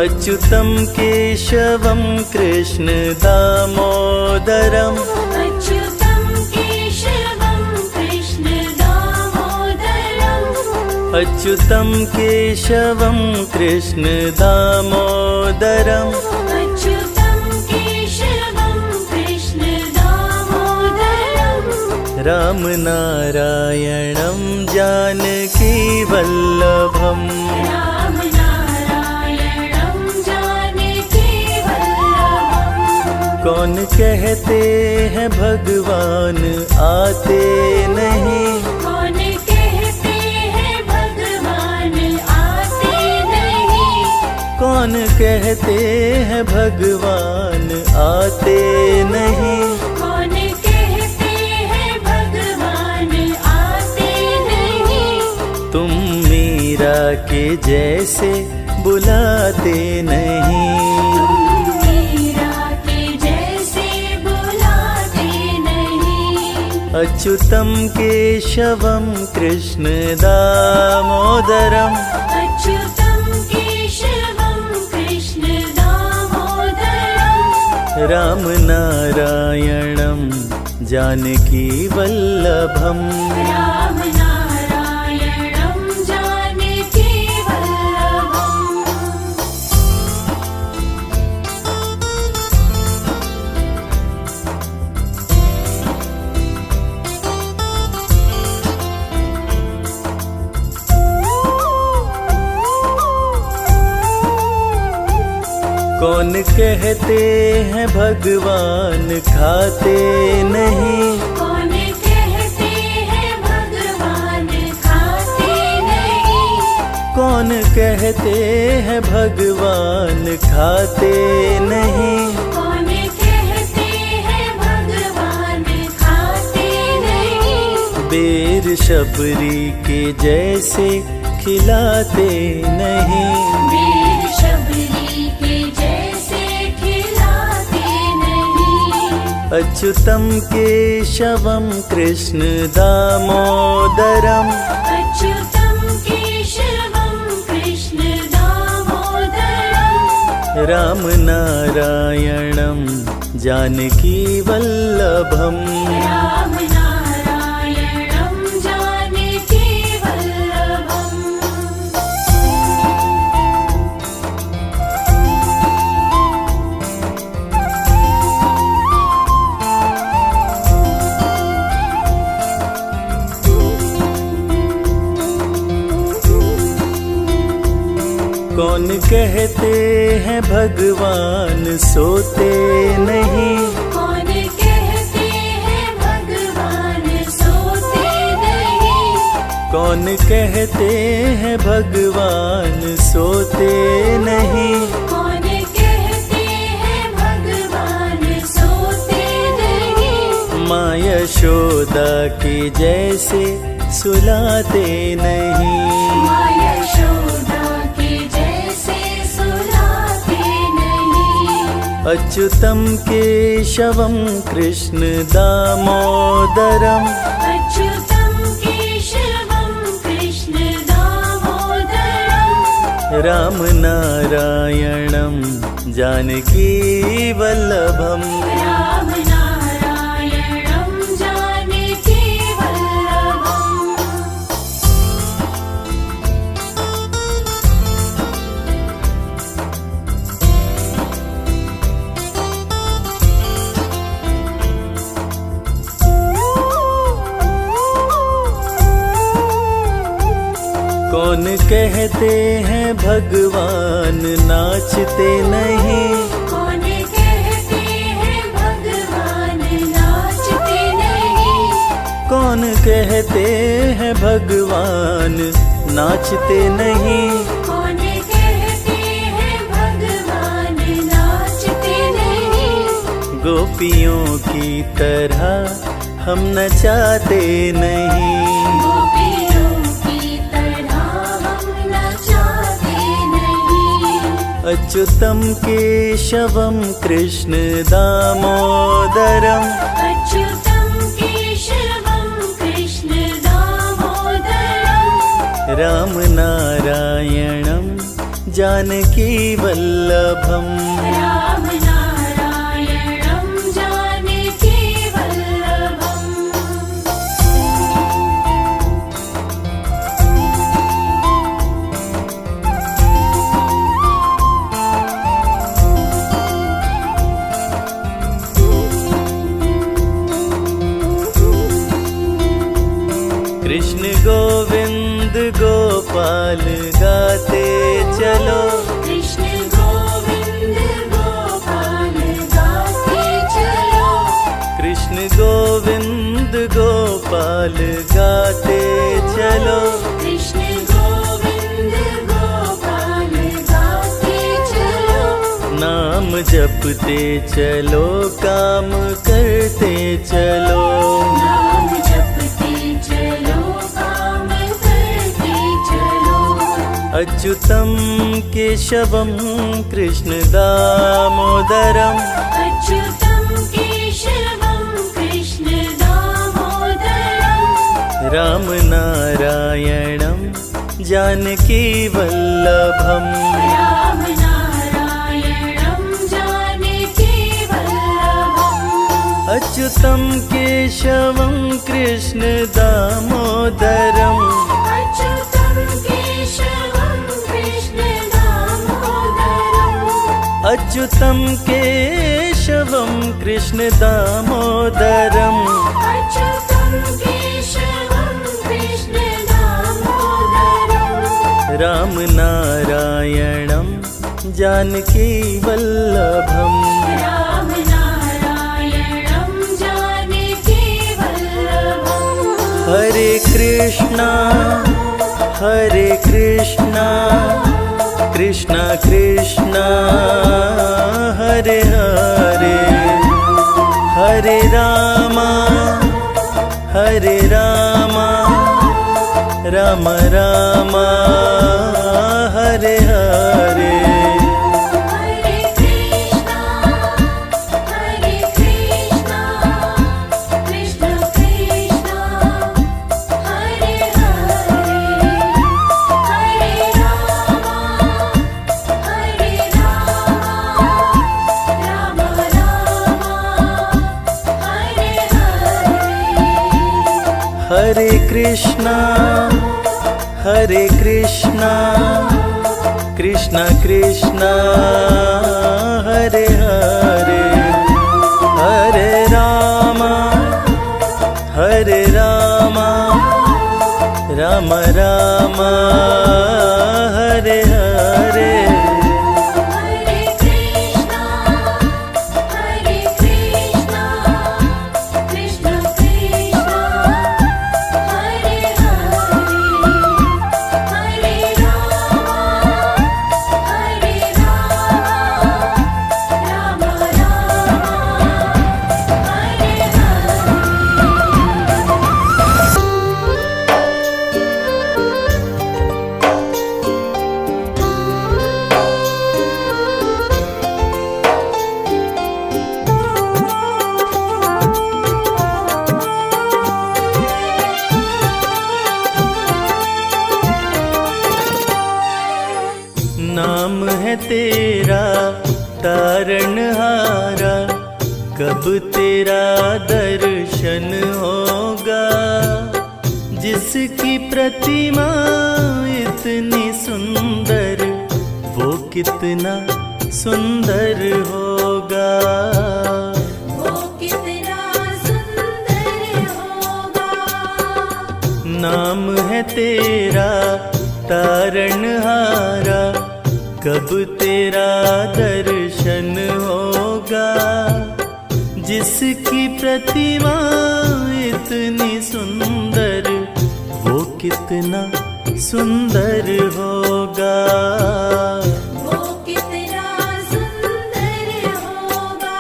अच्युतं केशवं कृष्ण दामोदरम् अच्युतं केशवं कृष्ण दामोदरम् अच्युतं केशवं कृष्ण दामोदरम् अच्युतं केशवं कृष्ण दामोदरम् रामनारायणं जानकी वल्लभम् कौन कहते हैं भगवान आते नहीं। कौन कहते हैं भगवान आते नहीं। कौन कहते हैं भगवान आते नहीं। कौन कहते हैं भगवान आते नहीं। तुम मीरा के जैसे बुलाते नहीं। अच्युतं केशवं कृष्ण दामोदरम् अच्युतं केशवं कृष्ण दामोदरम् रामनारायणं जानकी वल्लभम् रामनारायणं जानकी वल्लभम्। कौन कहते हैं भगवान खाते नहीं। कौन कहते हैं भगवान खाते नहीं। कौन कहते हैं भगवान खाते नहीं। कौन कहते हैं भगवान खाते नहीं। बेर शबरी के जैसे खिलाते नहीं। बेर शबरी के जैसे खिलाते नहीं। अच्युतं केशवं कृष्ण दामोदरम् अच्युतं केशवं कृष्ण दामोदरम् रामनारायणं जानकी वल्लभम् रामनारायणं जानकी वल्लभम्। कौन कहते हैं भगवान सोते नहीं। कौन कहते हैं भगवान सोते नहीं। कौन कहते हैं भगवान सोते नहीं। कौन कहते हैं भगवान सोते नहीं। माँ यशोदा के जैसे सुलाते नहीं। माँ यशोदा के जैसे सुलाते नहीं। अच्युतं केशवं कृष्ण दामोदरम् अच्युतं केशवं कृष्ण दामोदरम् रामनारायणं जानकी वल्लभम् रामनारायणं जानकी वल्लभम्। कौन कहते हैं भगवान नाचते नहीं। कौन कहते हैं भगवान नाचते नहीं। कौन कहते हैं भगवान नाचते नहीं। कौन कहते हैं भगवान नाचते नहीं। गोपियों की तरह हम नचाते नहीं। गोपियों की तरह हम नचाते नहीं। अच्युतं केशवं कृष्ण दामोदरम् अच्युतं केशवं कृष्ण दामोदरम् रामनारायणं जानकी वल्लभम। राम नारायणं जानकी वल्लभम्। कृष्ण गोविंद गोपाल गाते चलो। कृष्ण गोविंद गोपाल गाते चलो। कृष्ण गोविंद गोपाल गाते चलो। कृष्ण गोविंद गोपाल गाते चलो। नाम जपते चलो, काम करते चलो। नाम जपते चलो, काम करते चलो। अच्युतं केशवं कृष्ण दामोदरम्। अच्युतं केशवं कृष्ण दामोदरम्। राम नारायणं जानकी वल्लभम्। राम नारायणं जानकी वल्लभम्। अच्युतं केशवं कृष्ण दामोदरम्। अच्युतं केशवं कृष्ण दामोदरम्। अच्युतं केशवं कृष्ण दामोदरम्। अच्युतं केशवं कृष्ण दामोदरम्। राम नारायणं जानकी वल्लभम्। राम नारायणं जानकी वल्लभम्। हरे कृष्णा कृष्णा कृष्णा हरे हरे। हरे रामा राम रामा हरे हरे। हरे कृष्णा कृष्ण कृष्ण हरे हरे। हरे रामा राम राम हरे हरे। हरे कृष्णा कृष्णा कृष्णा हरे हरे। हरे रामा राम राम हरे हरे। हरे कृष्णा कृष्ण कृष्ण हरे हरे। हरे राम राम हरे हरे। नाम है तेरा तारणहारा, कब तेरा दर्शन होगा। जिसकी प्रतिमा इतनी सुंदर, वो कितना सुंदर होगा। वो कितना सुंदर होगा। नाम है तेरा तारणहारा, कब तेरा दर्शन होगा। जिसकी प्रतिमा इतनी सुंदर, वो कितना सुंदर होगा। वो कितना सुंदर होगा।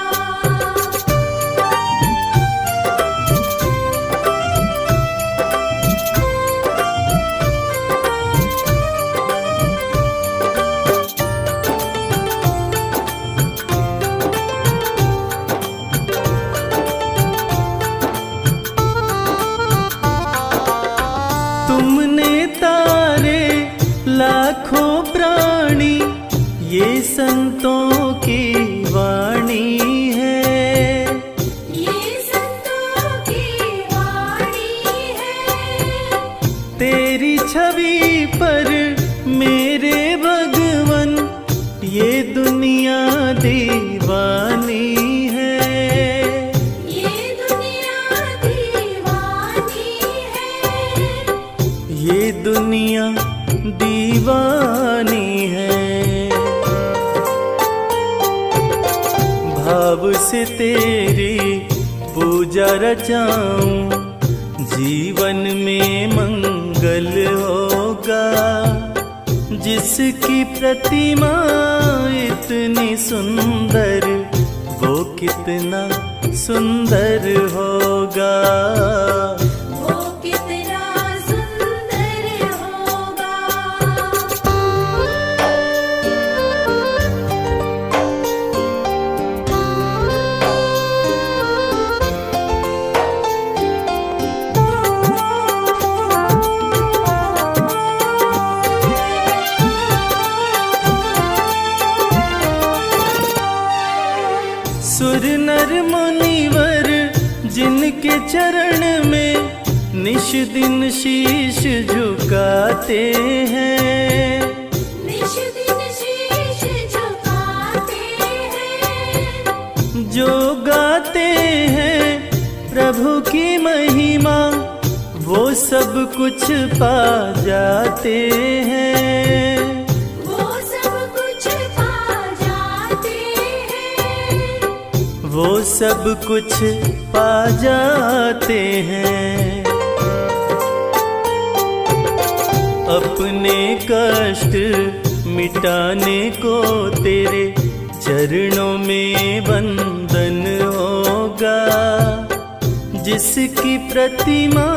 तुमने तारे लाखों प्राणी ये संतों की वाणी है, ये संतों की वाणी है। तेरी छवि पर मेरे भगवन ये दुनिया दीवानी है, ये दुनिया दीवानी है, ये दुनिया दीवानी है। भाव से तेरी पूजा रचाऊं, जीवन में मंगल होगा। जिसकी प्रतिमा इतनी सुंदर, वो कितना सुंदर होगा। वो कितना सुंदर होगा। सुर नर मुनिवर जिनके चरण में निश दिन शीश झुकाते हैं, निश दिन शीश झुकाते हैं, जो गाते हैं प्रभु की महिमा, वो सब कुछ पा जाते हैं, वो सब कुछ पा जाते हैं, वो सब कुछ पा जाते हैं। अपने कष्ट मिटाने को तेरे चरणों में वंदन होगा। जिसकी प्रतिमा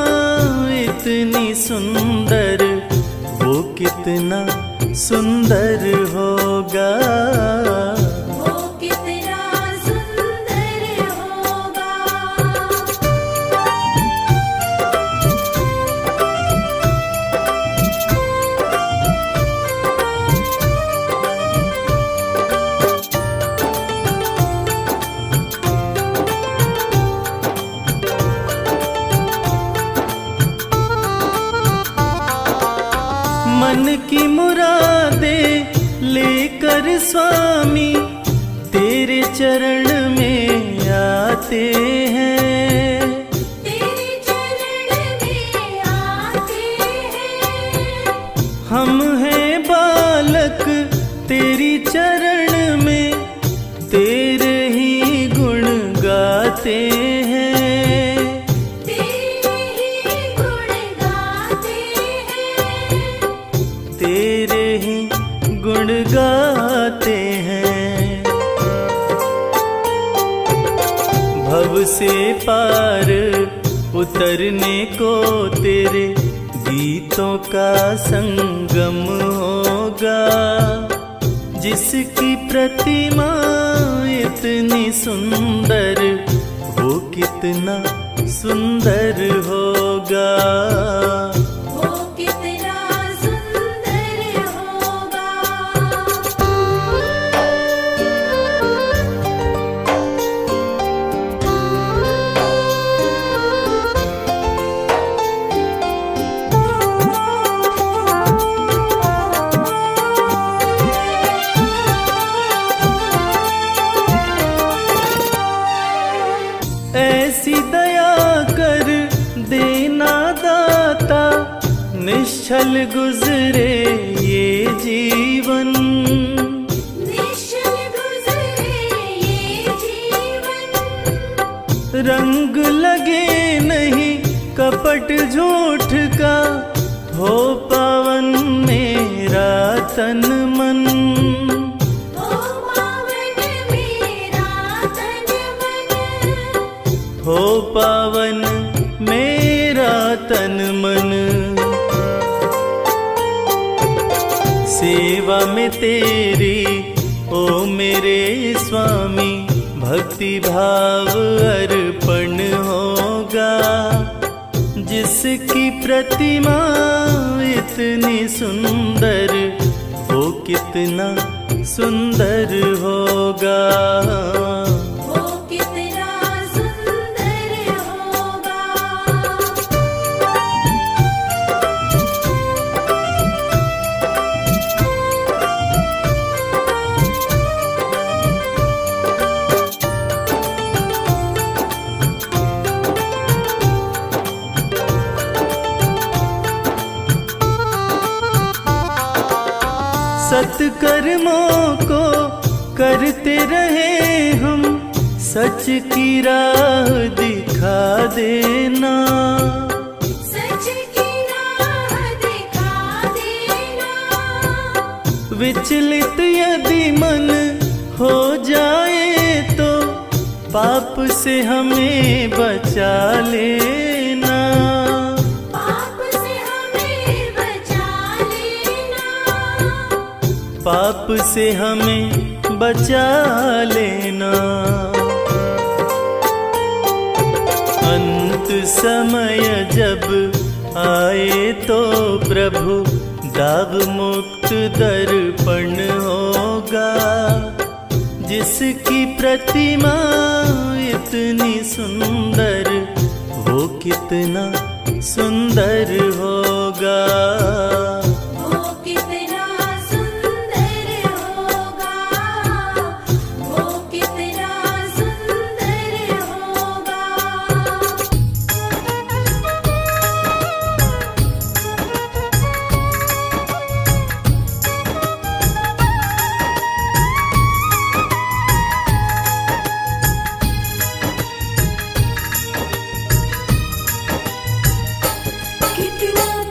इतनी सुंदर, वो कितना सुंदर होगा। वो कितना सुंदर होगा। मन की मुरादें लेकर स्वामी तेरे चरण में आते हैं, तेरे चरण में आते हैं। हम हैं बालक तेरी चरण में, तेरे ही गुण गाते हैं, तेरे ही गुण गाते हैं, तेरे ही गुण गाते हैं। भव से पार उतरने को तेरे गीतों का संगम होगा। जिसकी प्रतिमा इतनी सुंदर, वो कितना सुंदर होगा। वो कितना सुंदर होगा। ऐसी दया कर देना दाता, निश्चल गुजरे ये जीवन। निश्चल गुजरे ये जीवन, रंग लगे नहीं कपट झूठ का, हो पावन मेरा तन मन। ओ पावन मेरा तन मन, हो पावन मेरा तन मन। सेवा में तेरी ओ मेरे स्वामी, भक्ति भाव अर्पण होगा। जिसकी प्रतिमा इतनी सुंदर, वो कितना सुंदर होगा। वो कितना सुंदर होगा। सत्कर्मों को करते रहे हम, सच की राह दिखा देना। सच की राह दिखा देना। विचलित यदि मन हो जाए तो पाप से हमें बचा लेना। पाप से हमें बचा लेना। पाप से हमें बचा लेना। अंत समय जब आए तो प्रभु दाव मुक्त दर्पण होगा। जिसकी प्रतिमा इतनी सुंदर, वो कितना सुंदर होगा। वो कितना सुंदर होगा। वो कितना सुंदर होगा। कितना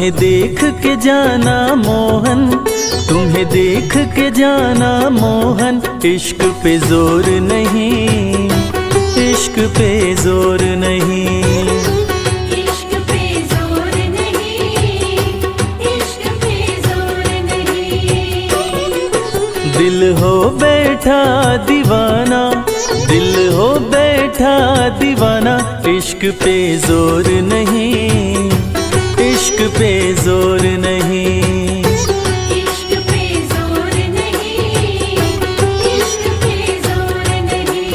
तुम्हें देख के जाना मोहन, तुम्हें देख के जाना मोहन। इश्क पे जोर नहीं, इश्क पे जोर नहीं, इश्क पे जोर नहीं, इश्क पे जोर नहीं। दिल हो बैठा दीवाना, दिल हो बैठा दीवाना। इश्क पे जोर नहीं, इश्क पे जोर नहीं। इश्क पे जोर नहीं, इश्क पे जोर नहीं।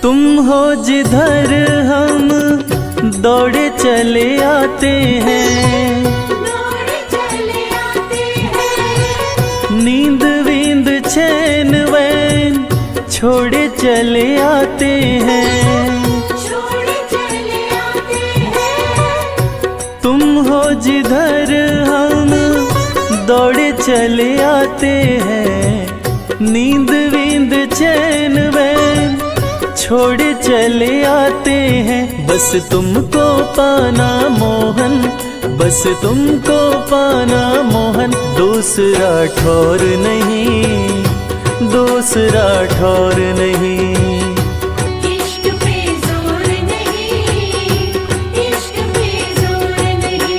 तुम हो जिधर हम दौड़े चले आते हैं, दौड़ चले आते हैं। नींद वींद चैन वैन छोड़े चले आते हैं। छोड़ चले आते हैं। तुम हो जिधर हम दौड़े चले आते हैं, नींद वींद चैन वैन छोड़े चले आते हैं। बस तुमको पाना मोहन, बस तुमको पाना मोहन। दूसरा ठौर नहीं, दूसरा ठौर नहीं। इश्क पे जोर नहीं, इश्क पे जोर नहीं।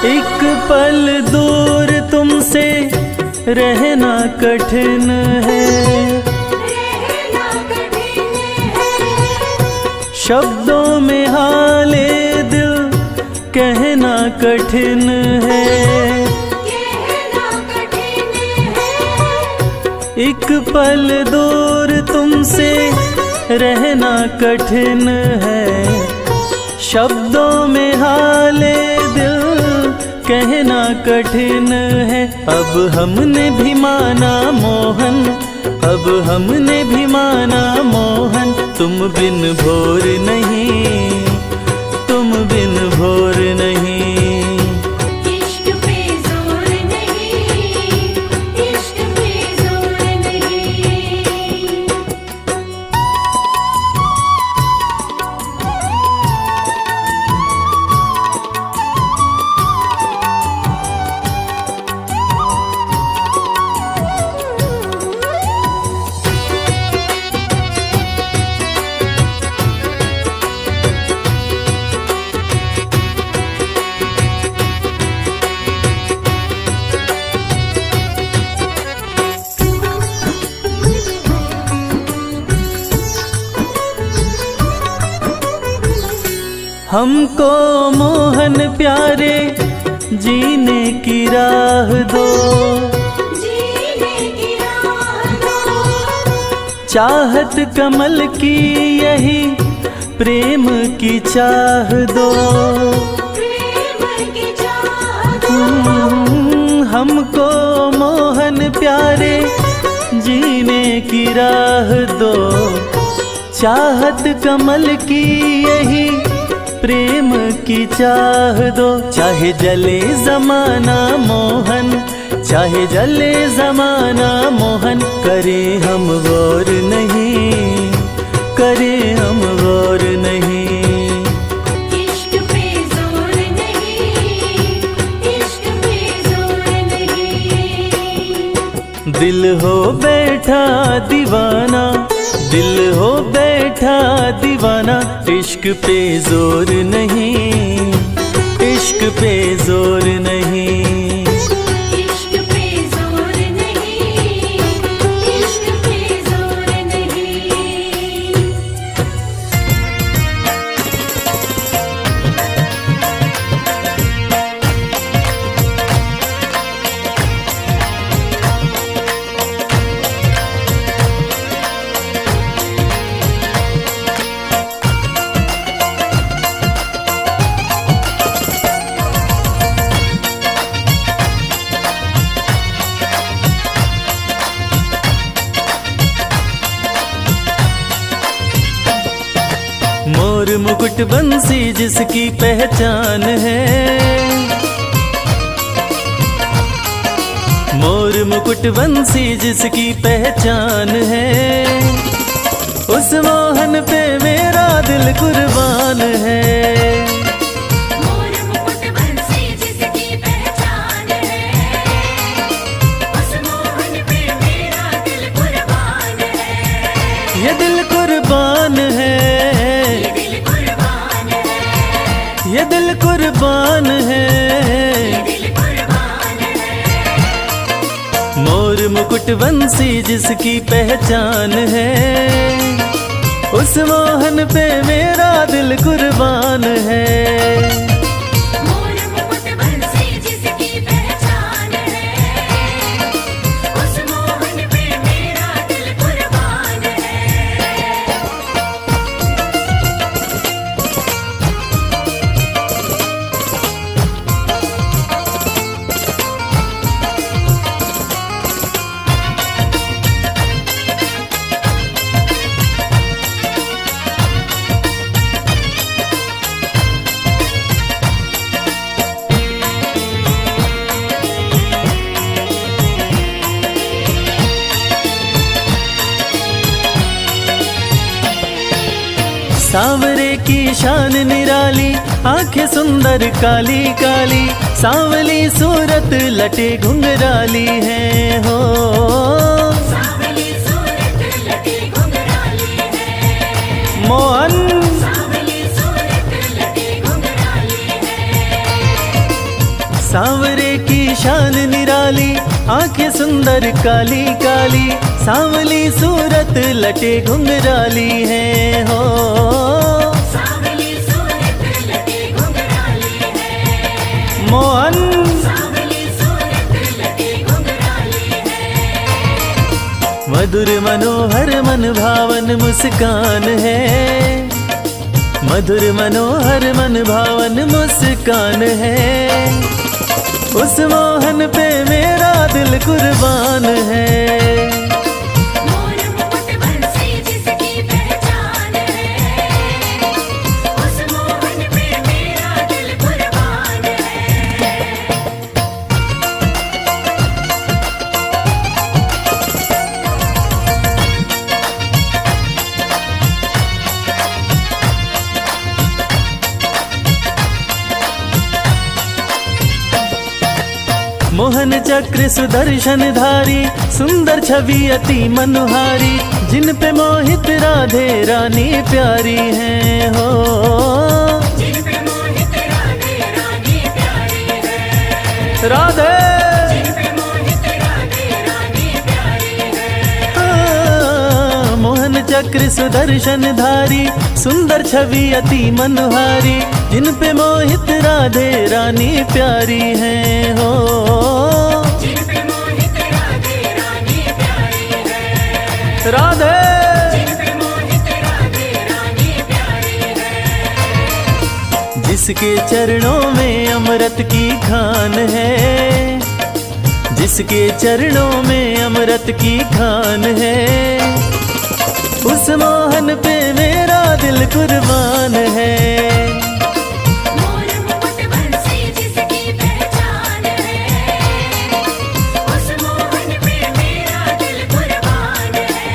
एक पल दूर तुमसे रहना कठिन है, रहना कठिन है। शब्दों में हाले दिल कहना कठिन है। कहना कठिन है। एक पल दूर तुमसे रहना कठिन है, शब्दों में हाले दिल कहना कठिन है। अब हमने भी माना मोहन, अब हमने भी माना मोहन। तुम बिन भोर नहीं, तुम बिन भोर नहीं। इश्क पे जोर नहीं, इश्क पे जोर नहीं। हमको मोहन प्यारे जीने की राह दो, जीने की राह दो। चाहत कमल की यही प्रेम की चाह दो। प्रेम की चाह दो। हमको मोहन प्यारे जीने की राह दो, चाहत कमल की यही प्रेम की चाह दो। चाहे जले जमाना मोहन, चाहे जले जमाना मोहन। करे हम गौर नहीं, करे हम गौर नहीं। इश्क पे जोर नहीं, इश्क पे जोर नहीं। दिल हो बैठा दीवाना, दिल हो बैठा दीवाना। इश्क पे जोर नहीं, इश्क पे जोर नहीं। इश्क पे जोर नहीं, मुकुट बंसी जिसकी पहचान है, मोर मुकुट बंसी जिसकी पहचान है, उस मोहन पे मेरा दिल कुर्बान है। मोर मुकुट बंसी जिसकी पहचान है, उस मोहन पे मेरा दिल कुर्बान है। ये दिल कुर्बान है, ये दिल कुर्बान है, ये दिल कुर्बान है। ये दिल कुर्बान है। मोर मुकुट बंसी जिसकी पहचान है, उस मोहन पे मेरा दिल कुर्बान है। मोर मुकुट बंसी जिसकी पहचान है, उस मोहन पे मेरा दिल कुर्बान है। सांवरे की शान निराली, आंखें सुंदर काली काली, सांवली सूरत लटे घुंघराली है हो। सांवली सूरत लटे घुंघराली है, मोहन सांवली सूरत लटे घुंघराली है। सांवरे की शान निराली, आंखें सुंदर काली काली, सांवली सूरत लटे घुंघराली है हो। सांवली सूरत लटे घुंघराली है, मोहन सांवली सूरत लटे घुंघराली है। मधुर मनोहर मन भावन मुस्कान है, मधुर मनोहर मन भावन मुस्कान है, उस मोहन पे मेरा दिल कुर्बान है। मोर मुकुट बंसी जिसकी पहचान है, उस मोहन पे मेरा दिल कुर्बान है। मोहन चक्र सुदर्शन धारी, सुंदर छवि अति मनोहारी, जिन पे मोहित राधे रानी प्यारी है हो। जिन पे मोहित राधे रानी प्यारी है, राधे जिन पे मोहित राधे रानी प्यारी है। मोहन चक्र सुदर्शन धारी, सुंदर छवि अति मनोहारी, जिन पे मोहित राधे रानी प्यारी है हो। जिन पे मोहित राधे रानी प्यारी है, राधे जिन पे मोहित राधे रानी प्यारी है। जिसके चरणों में अमृत की खान है, जिसके चरणों में अमृत की खान है, उस मोहन पे मेरा दिल कुर्बान है। मोर मुकुट बंसी जिसकी पहचान है, उस मोहन पे मेरा दिल कुर्बान है।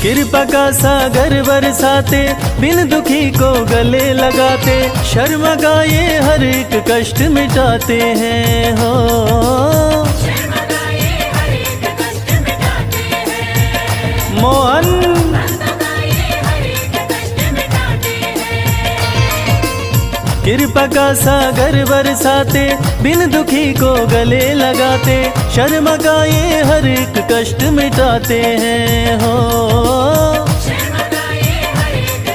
कृपा का सागर बरसाते, बिन दुखी को गले लगाते, शर्मा का ये हर एक कष्ट मिटाते हैं हो। शर्मा का ये हर एक कष्ट मिटाते हैं, मोहन भक्तों का ये हर एक कष्ट मिटाते हैं। कृपा का सागर बरसाते, बिन दुखी को गले लगाते, शर्मा का ये हर एक कष्ट मिटाते हैं हो। शर्मा का ये हर एक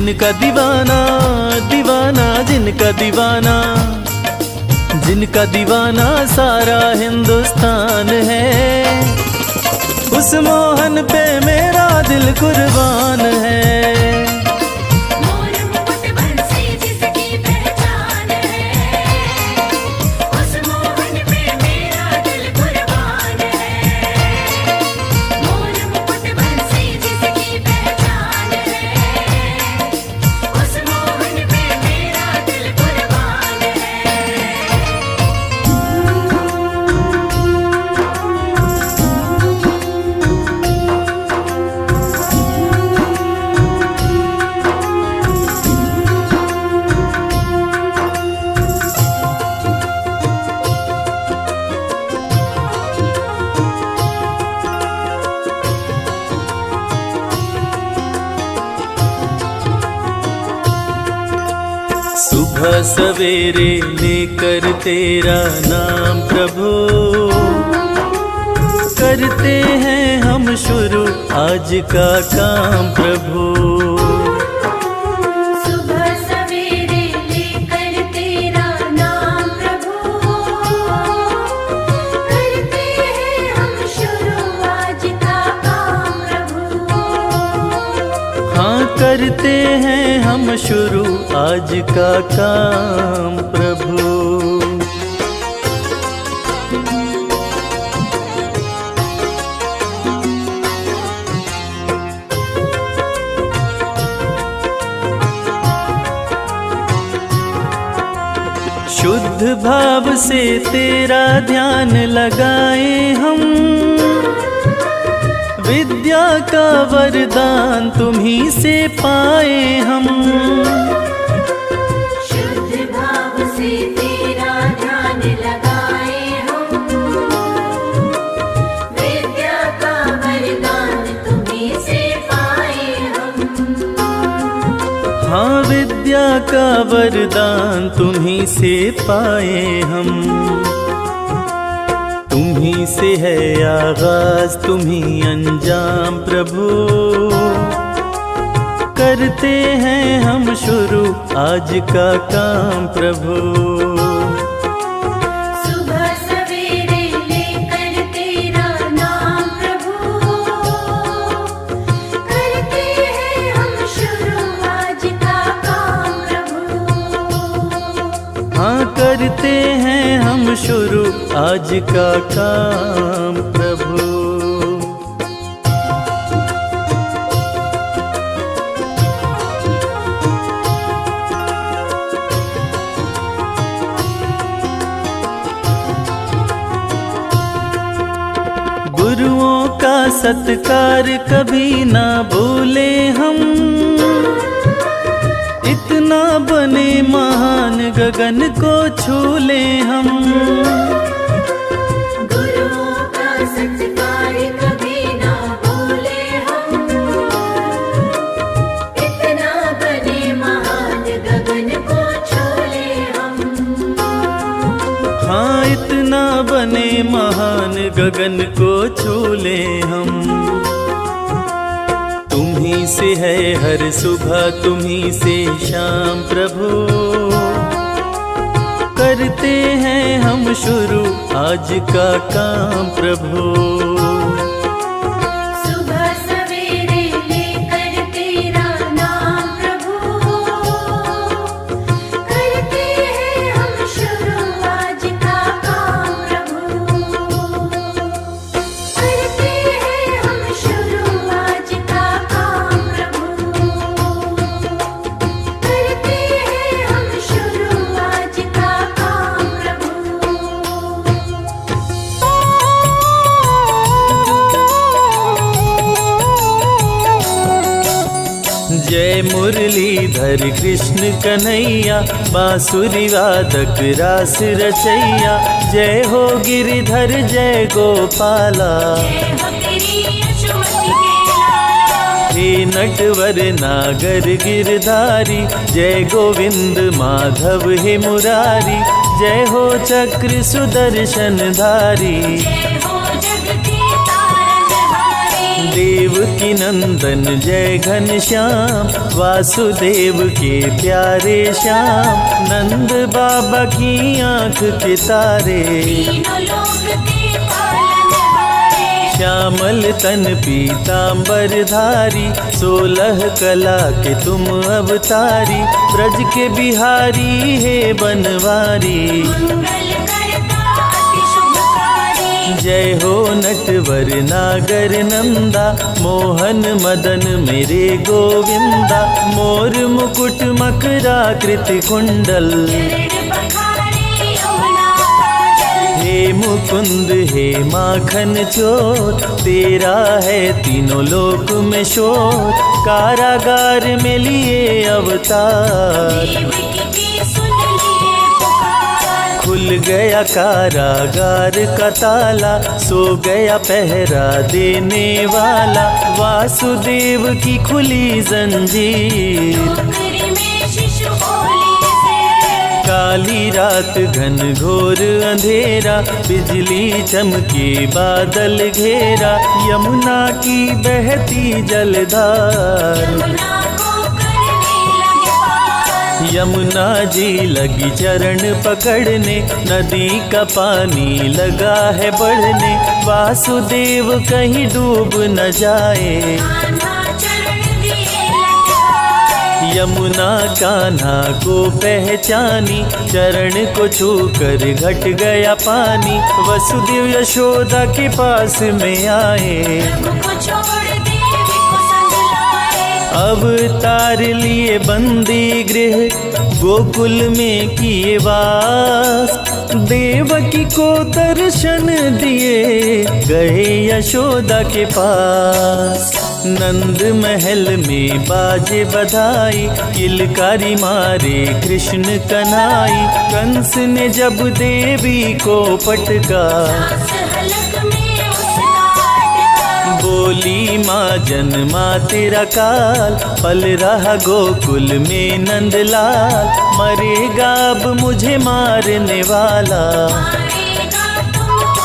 जिनका दीवाना दीवाना, जिनका दीवाना, जिनका दीवाना सारा हिंदुस्तान है, उस मोहन पे मेरा दिल कुर्बान है। मोर मुकुट बंसी जिसकी पहचान है, उस मोहन पे मेरा दिल कुर्बान है। मोर मुकुट बंसी जिसकी पहचान है, उस मोहन पे मेरा दिल कुर्बान है। सुबह सवेरे लेकर तेरा नाम प्रभु, करते हैं हम शुरू आज का काम प्रभु। सुबह सवेरे लेकर तेरा नाम प्रभु, करते हैं हम शुरू आज का काम प्रभु। हाँ करते हैं हम शुरू आज का काम प्रभु। शुद्ध भाव से तेरा ध्यान लगाए हम, विद्या का वरदान तुम्ही से पाए हम। शुद्ध भाव से तेरा ध्यान लगाए हम, विद्या का वरदान तुम्हीं से पाए हम। हाँ विद्या का वरदान तुम्ही से पाए हम। तुम्ही से है आगाज तुम्ही अंजाम प्रभु, करते हैं हम शुरू आज का काम प्रभु। सुबह सवेरे लेकर तेरा नाम प्रभु, करते हैं हम शुरू आज का काम प्रभु। हाँ करते हैं हम शुरू आज का काम प्रभु। गुरुओं का सत्कार कभी ना भूले हम, इतना बने महान गगन को छू ले हम। गुरुओं का सत्कार कभी ना भूले हम, इतना बने महान गगन को छोले हम। हाँ इतना बने महान गगन को छू ले हम। तुम्ही से है हर सुबह तुम्ही से शाम प्रभु, करते हैं हम शुरू आज का काम प्रभु। सुबह सवेरे लेकर तेरा नाम प्रभु, करते हैं हम शुरू आज का काम प्रभु। करते हैं हम शुरू आज का काम प्रभु। करते हैं हम शुरू आज का काम प्रभु। जय मुरलीधर कृष्ण कन्हैया, बांसुरी वादक रास रचैया। जय हो गिरिधर जय गोपाला, हे नटवर नागर गिरधारी। जय गोविंद माधव हे मुरारी, जय हो चक्र सुदर्शन धारी। देवकी नंदन जय घनश्याम, वासुदेव के प्यारे श्याम, नंद बाबा की आँख के तारे, तीनों लोक के पालनहारे। श्यामल तन पीतांबर धारी, 16 कला के तुम अवतारी, ब्रज के बिहारी हे बनवारी। मंगल करता अति शुभकारी, जय हो नटवर नागर नंदा, मोहन मदन मेरे गोविंदा, मोर मुकुट मकराकृति कुंडल, चरण पखारे यमुना काजल। हे मुकुंद हे माखन चोर, तेरा है तीनों लोक में शोर, कारागार में लिए अवतार, देवकी की सुन लिए पुकार, खुल गया कारागार का ताला, सो गया पहरा देने वाला, वासुदेव की खुली जंजीर। टोकरी में शिशु ओली से, काली रात घन घोर अंधेरा, बिजली चमके बादल घेरा, यमुना की बहती जलधार, यमुना को करने लगे पार। यमुना जी लगी चरण पकड़ने, नदी का पानी लगा है बढ़ने, वासुदेव कहीं डूब न जाए, कान्हा चरण दिए लटकाए। यमुना कान्हा को पहचानी, चरण को छूकर घट गया पानी, वसुदेव यशोदा के पास में आए, प्रभु को छोड़ देवी को संग लाए। अवतार लिए बंदी गृह, गोकुल में किए वास, देवकी को दर्शन दिए, गए यशोदा के पास। नंद महल में बाजे बधाई, किलकारी मारे कृष्ण कन्हाई, कंस ने जब देवी को पटका, सास हलक में उसका अटका। बोली माँ जन्मा तेरा काल, पल रहा गोकुल में नंदलाल, मरेगा अब मुझे मारने वाला। मारेगा तुमको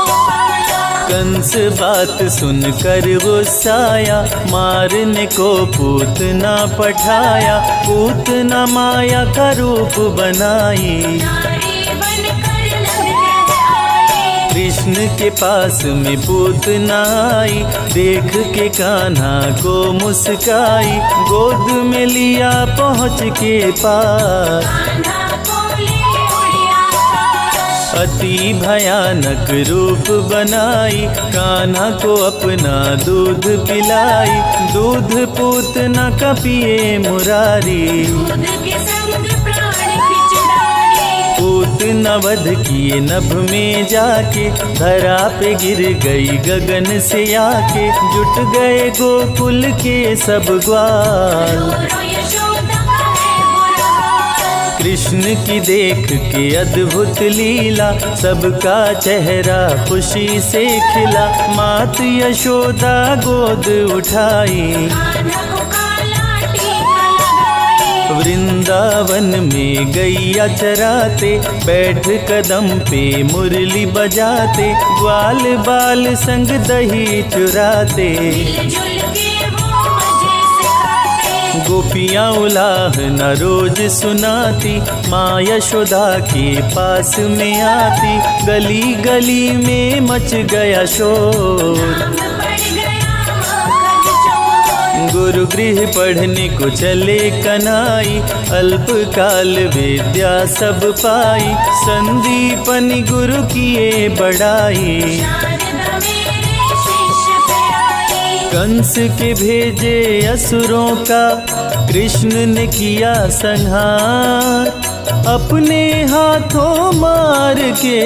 गोपाला, कंस बात सुनकर गुस्साया, मारने को पूतना पठाया, पूतना माया का रूप बनाई, नारी बनकर नवग्रह आई। कृष्ण के पास में पूतना आई, देख के कान्हा को मुस्काई, गोद में लिया पहुँच के पास, कान्हा को ले उड़िया आकाश। अति भयानक रूप बनाई, कान्हा को अपना दूध पिलाई, दूध पूतना का पिए मुरारी, दूध के संग प्राण खिंच डाले। पूतना वध किए नभ में जाके, धरा पे गिर गई गगन से आके, जुट गए गोकुल के सब ग्वाल, रो रो यशोदा है बुरा हाल। कृष्ण की देख के अद्भुत लीला, सबका चेहरा खुशी से खिला, मात यशोदा गोद उठाई, कान्हा को काला टीका लगाई। वृंदावन में गैया चराते, बैठ कदम पे मुरली बजाते, ग्वाल बाल संग दही चुराते, मिलजुल के वो मजे से खाते। गोपियाँ उलाह न रोज सुनाती, माँ यशोदा के पास में आती, गली गली में मच गया शोर, नाम पड़ गया मखन चोर। गुरु गृह पढ़ने को चले कन्हाई, अल्पकाल विद्या सब पाई, संदीपनि गुरु किए बड़ाई, शारदा मेरे शिष्य पे आई। कंस के भेजे असुरों का, कृष्ण ने किया संहार, अपने हाथों मार के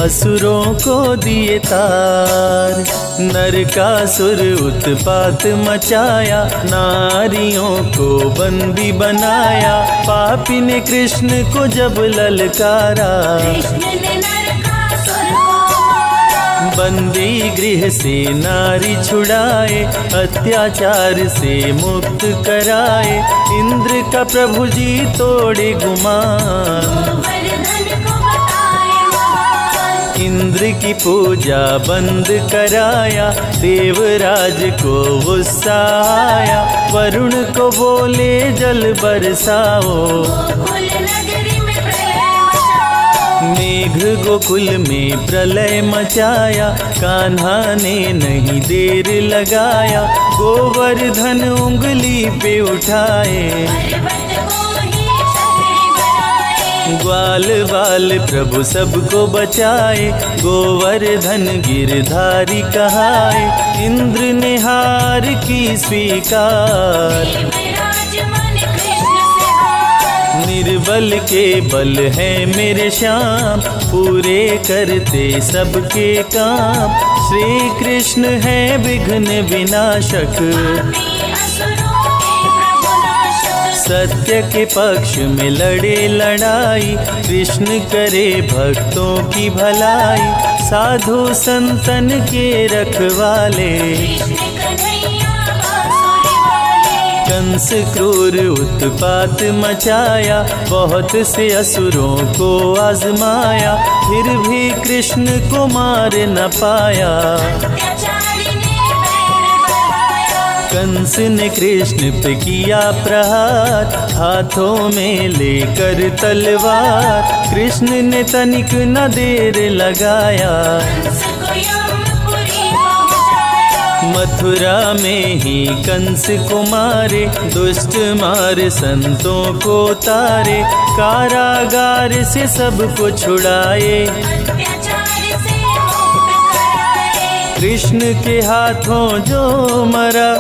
असुरों को दिए तार, नरकासुर उत्पात मचाया, नारियों को बंदी बनाया, पापी ने कृष्ण को जब ललकारा, कृष्ण ने नरकासुर को मारा। बंदी गृह से नारी छुड़ाए, अत्याचार से मुक्त कराए, इंद्र का प्रभु जी तोड़े गुमान, गोवर्धन को बताए महान। इंद्र की पूजा बंद कराया, देवराज को गुस्सा आया, वरुण को बोले जल बरसाओ, गोकुल नगरी में प्रलय मचाओ। मेघ गोकुल में प्रलय मचाया, कान्हा ने नहीं देर लगाया, गोवर्धन उंगली पे उठाए, पर्वत को ही छतरी बनाए। ग्वाल बाल प्रभु सबको बचाए, गोवर्धन गिरधारी कहाए, इंद्र ने हार की स्वीकार, देवराज मन कृष्ण से हार। निर्बल के बल है मेरे श्याम, पूरे करते सबके काम, श्री कृष्ण है विघ्न विनाशक, पापी असुरों के प्रभु नाशक। सत्य के पक्ष में लड़े लड़ाई, कृष्ण करे भक्तों की भलाई, साधु संतन के रखवाले, कृष्ण कन्हैया बांसुरी वाले। कंस क्रूर उत्पात मचाया, बहुत से असुरों को आजमाया, फिर भी कृष्ण को मार न पाया, अत्याचारी ने बैर बढ़ाया। कंस ने कृष्ण पे किया प्रहार, हाथों में लेकर तलवार, कृष्ण ने तनिक न देर लगाया, कंस को यमपुरी पहुंचाया। मथुरा में ही कंस को मारे, दुष्ट मार संतों को तारे, कारागार से सबको छुड़ाए, अत्याचार से मुक्त कराए। कृष्ण के हाथों जो मरा,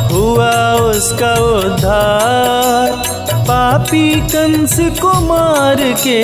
हुआ उसका उद्धार, पापी कंस को मार के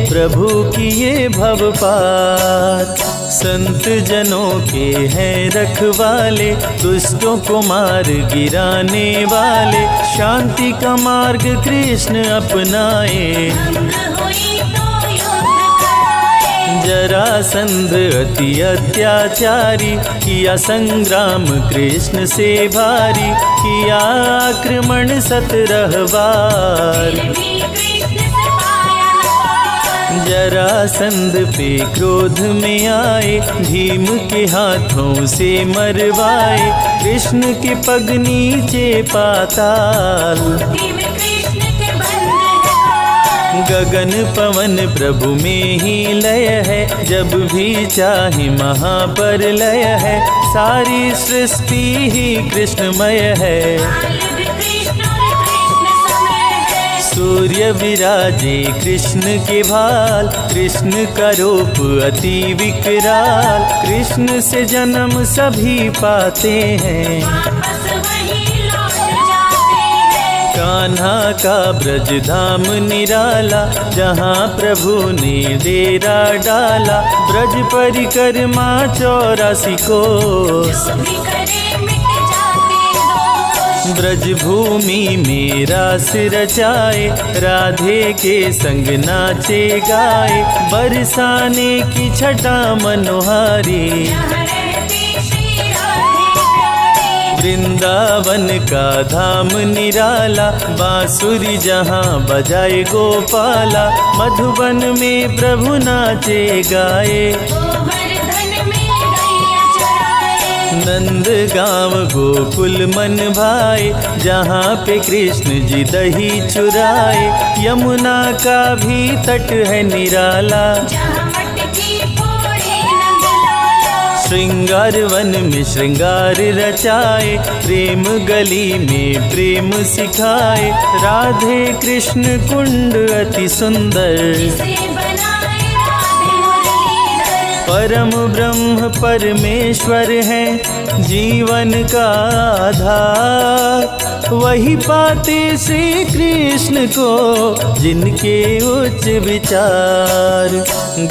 प्रभु किए भव पार। संत जनों के हैं रखवाले, दुष्टों को मार गिराने वाले, शांति का मार्ग कृष्ण अपनाए, भंग हुई तो युद्ध कराए। जरासंध अति अत्याचारी, किया संग्राम कृष्ण से भारी, किया आक्रमण 17 बार, फिर भी कृष्ण से पाया न पार। जरासंध पे क्रोध में आए, भीम के हाथों से मरवाए, कृष्ण के पग नीचे पाताल, बुद्धि में कृष्ण के बंध है हाल। गगन पवन प्रभु में ही लय है, जब भी चाहे महाप्रलय है, सारी सृष्टि ही कृष्णमय है, काल भी कृष्ण और कृष्ण समय है। सूर्य विराजे कृष्ण के भाल, कृष्ण का रूप अति विकराल, कृष्ण से जन्म सभी पाते हैं, वापस वही लौट जाते हैं। कान्हा का ब्रज धाम निराला, जहाँ प्रभु ने डेरा डाला, ब्रज परिक्रमा 84 कोस, जो भी करे मिट जाते दोष। ब्रज भूमि में रास रचाए, राधे के संग नाचे गाए, बरसाने की छटा मनोहारी, जहाँ रहते श्री राधे प्यारे। वृंदावन का धाम निराला, बांसुरी जहाँ बजाए गोपाला, मधुबन में प्रभु नाचे गाए, गोवर्धन में गैया चराए। नंद गाँव गोकुल मन भाए, जहाँ पे कृष्ण जी दही चुराए, यमुना का भी तट है निराला, जहाँ मटकी फोड़े नंदलाला। श्रृंगार वन में श्रृंगार रचाए, प्रेम गली में प्रेम सिखाए, राधे कृष्ण कुंड अति सुंदर, जिसे बनाए राधे मुरलीधर। परम ब्रह्म परमेश्वर है जीवन का आधार, वही पाते श्री कृष्ण को जिनके उच्च विचार।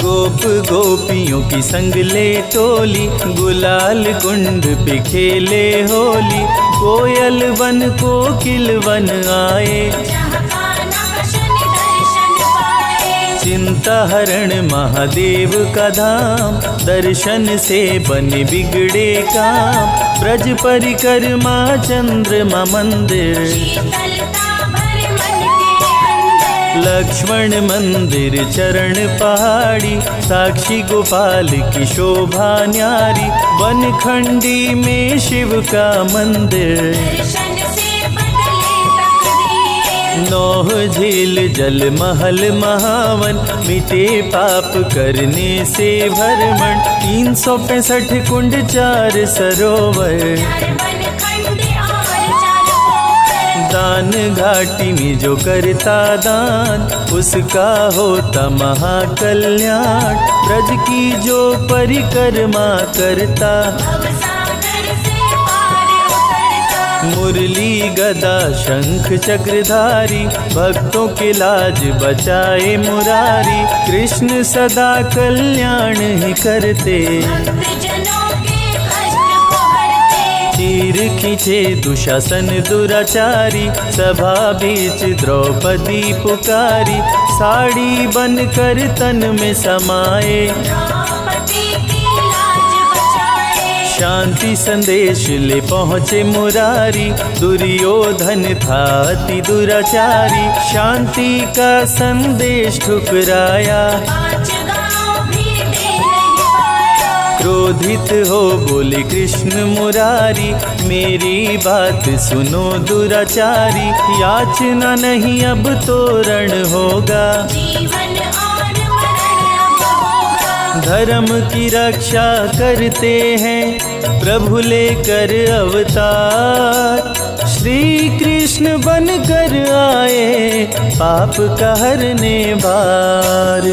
गोप गोपियों की संग ले टोली, गुलाल कुंड पे खेले होली, कोयल वन कोकिल वन आए, जहाँ कान्हा शनि दर्शन पाए। चिंता हरण महादेव का धाम, दर्शन से बने बिगड़े काम, ब्रज परिक्रमा चंद्रमा मंदिर, शीतलता भर मन के अंदर। लक्ष्मण मंदिर चरण पहाड़ी, साक्षी गोपाल की शोभा न्यारी, वनखंडी में शिव का मंदिर। दर्शन से बदले तकदीर, नौह झील जल महल महावन, मिटे पाप करने से भरमण, 365 कुंड 4 सरोवर। चार वनखंड और 4 पोखर, दान घाटी में जो करता दान, उसका होता महाकल्याण। ब्रज की जो परिक्रमा करता, भवसागर से पार उतरता। मुरली गदा शंख चक्रधारी, भक्तों के लाज बचाए मुरारी। कृष्ण सदा कल्याण ही करते, भक्तजनों के कष्ट को हरते। तीर खींचे दुशासन दुराचारी, सभा बीच द्रौपदी पुकारी। साड़ी बनकर तन में समाए, द्रौपदी की लाज बचाए। शांति संदेश ले पहुँचे मुरारी। दुर्योधन था अति दुराचारी, शांति का संदेश ठुकराया। 5 गांव भी दे नहीं पाया। क्रोधित हो बोले कृष्ण मुरारी, मेरी बात सुनो दुराचारी। याचना नहीं अब तोरण होगा, जीवन और मरण अब होगा। धर्म की रक्षा करते हैं प्रभु लेकर अवतार। श्री कृष्ण बनकर आए, पाप का हरने बार।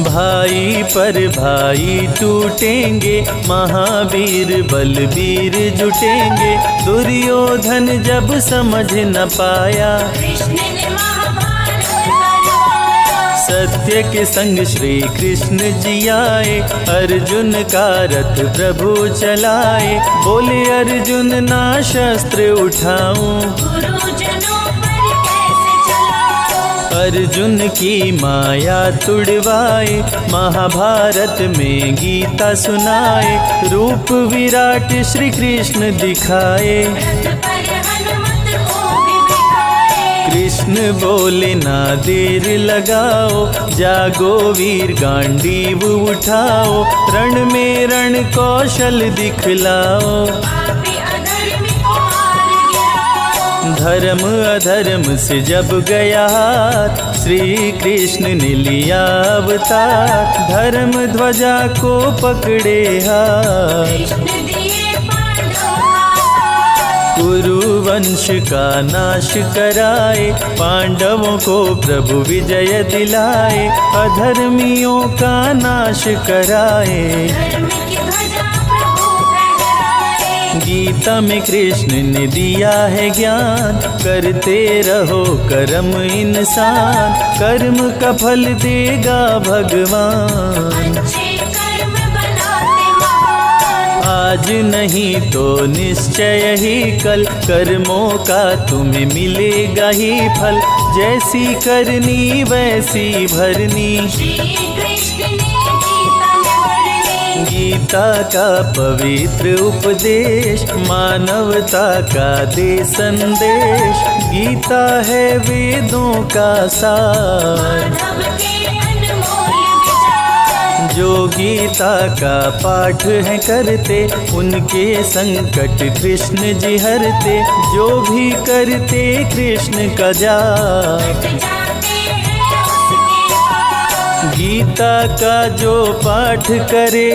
भाई पर भाई टूटेंगे, महावीर बलबीर जुटेंगे। दुर्योधन जब समझ न पाया, कृष्ण ने महाभारत करवाया। सत्य के संग श्री कृष्ण जी आए, अर्जुन का रथ प्रभु चलाए। बोले अर्जुन ना शस्त्र उठाऊं, गुरुजनों पर कैसे चलाऊं। अर्जुन की माया तुड़वाए। महाभारत में गीता सुनाए, रूप विराट श्री कृष्ण दिखाए। रथ पर हनुमत को भी बिठाए। कृष्ण बोले ना देर लगाओ, जागो वीर गांडीव उठाओ। रण में रण कौशल दिखलाओ, पापी अधर्मी को मार गिराओ। धर्म अधर्म से जब गया हाथ, श्री कृष्ण ने लिया अवतार। धर्म ध्वजा को पकड़े हाथ, कृष्ण दिए पांडवों का साथ। कुरु वंश का नाश कराए। पांडवों को प्रभु विजय दिलाए, अधर्मियों का नाश कराए। धर्म की ध्वजा प्रभु फहराए। गीता में कृष्ण ने दिया है ज्ञान, करते रहो कर्म इंसान। कर्म का फल देगा भगवान, अच्छे कर्म बनाते महान। आज नहीं तो निश्चय ही कल। कर्मों का तुम्हें मिलेगा ही फल, जैसी करनी वैसी भरनी। श्री कृष्ण ने गीता में वर्णी। गीता का पवित्र उपदेश, मानवता का दे संदेश। गीता है वेदों का सार, माधव के अनमोल विचार। जो गीता का पाठ है करते, उनके संकट कृष्ण जी हरते। जो भी करते कृष्ण का जाप, कट जाते हैं उसके पाप। गीता का जो पाठ करे,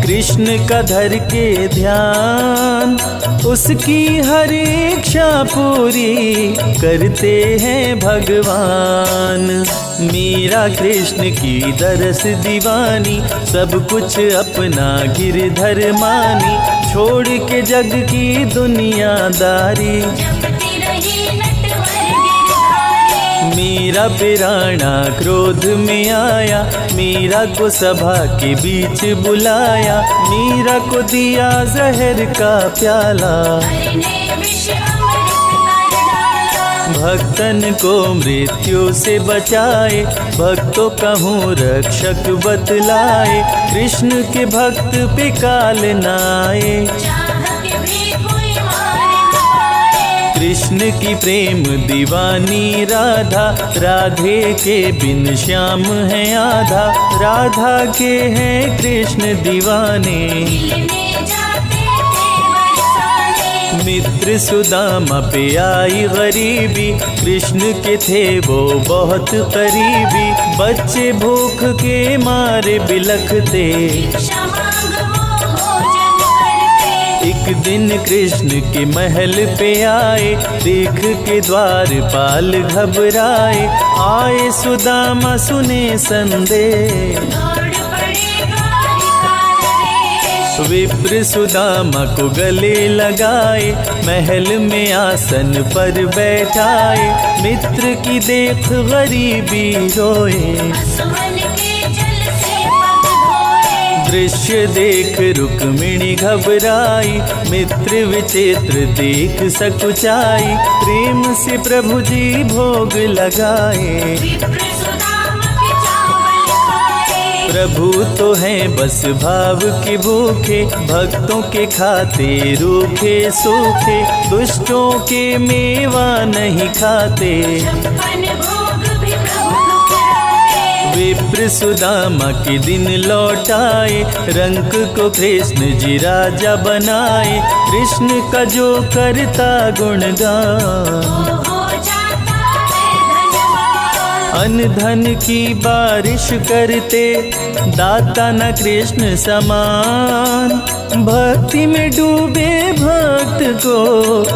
कृष्ण का धर के ध्यान। उसकी हर इच्छा पूरी करते हैं भगवान। मीरा कृष्ण की दरस दीवानी, सब कुछ अपना गिरधर मानी। छोड़ के जग की दुनियादारी, जपती रही नटवर गिरधारी। मीरा पिराना क्रोध में आया, मीरा को सभा के बीच बुलाया। मीरा को दिया जहर का प्याला, हरि ने विष अमृत कर डाला। भक्तन को मृत्यु से बचाए। भक्तों कहूँ रक्षक बतलाए, कृष्ण के भक्त पे काल न आए। चाह के भी कोई मार न पाए। कृष्ण कृष्ण की प्रेम दीवानी राधा, राधे के बिन श्याम है आधा, राधा के हैं कृष्ण दीवाने। मिलने जाते थे बरसाने, मित्र सुदामा पे आई गरीबी, कृष्ण के थे वो बहुत करीबी, बच्चे भूख के मारे बिलखते, भिक्षा मांग वो भोजन करते। एक दिन कृष्ण के महल पे आए, देख के द्वारपाल घबराए, आए सुदामा सुने संदेश, दौड़ पड़े द्वारिका नरेश। विप्र सुदामा को गले लगाए, महल में आसन पर बैठाए, मित्र की देख गरीबी रोए, असुवन के जल से पग धोए। दृश्य देख रुक्मिणी घबराई, मित्र विचित्र देख सकुचाई, प्रेम से प्रभु जी भोग लगाए। विप्र सुदामा के चावल खाए, प्रभु तो हैं बस भाव के भूखे, भक्तों के खाते रूखे सूखे, दुष्टों के मेवा नहीं खाते। 56 भोग भी प्रभु ठुकराए। विप्र सुदामा के दिन लौटाए, रंक को कृष्ण जी राजा बनाए, कृष्ण का जो करता गुणगान, हो जाता है धनवान। अन्न धन की बारिश करते, दाता न कृष्ण समान, भक्ति में डूबे भक्त को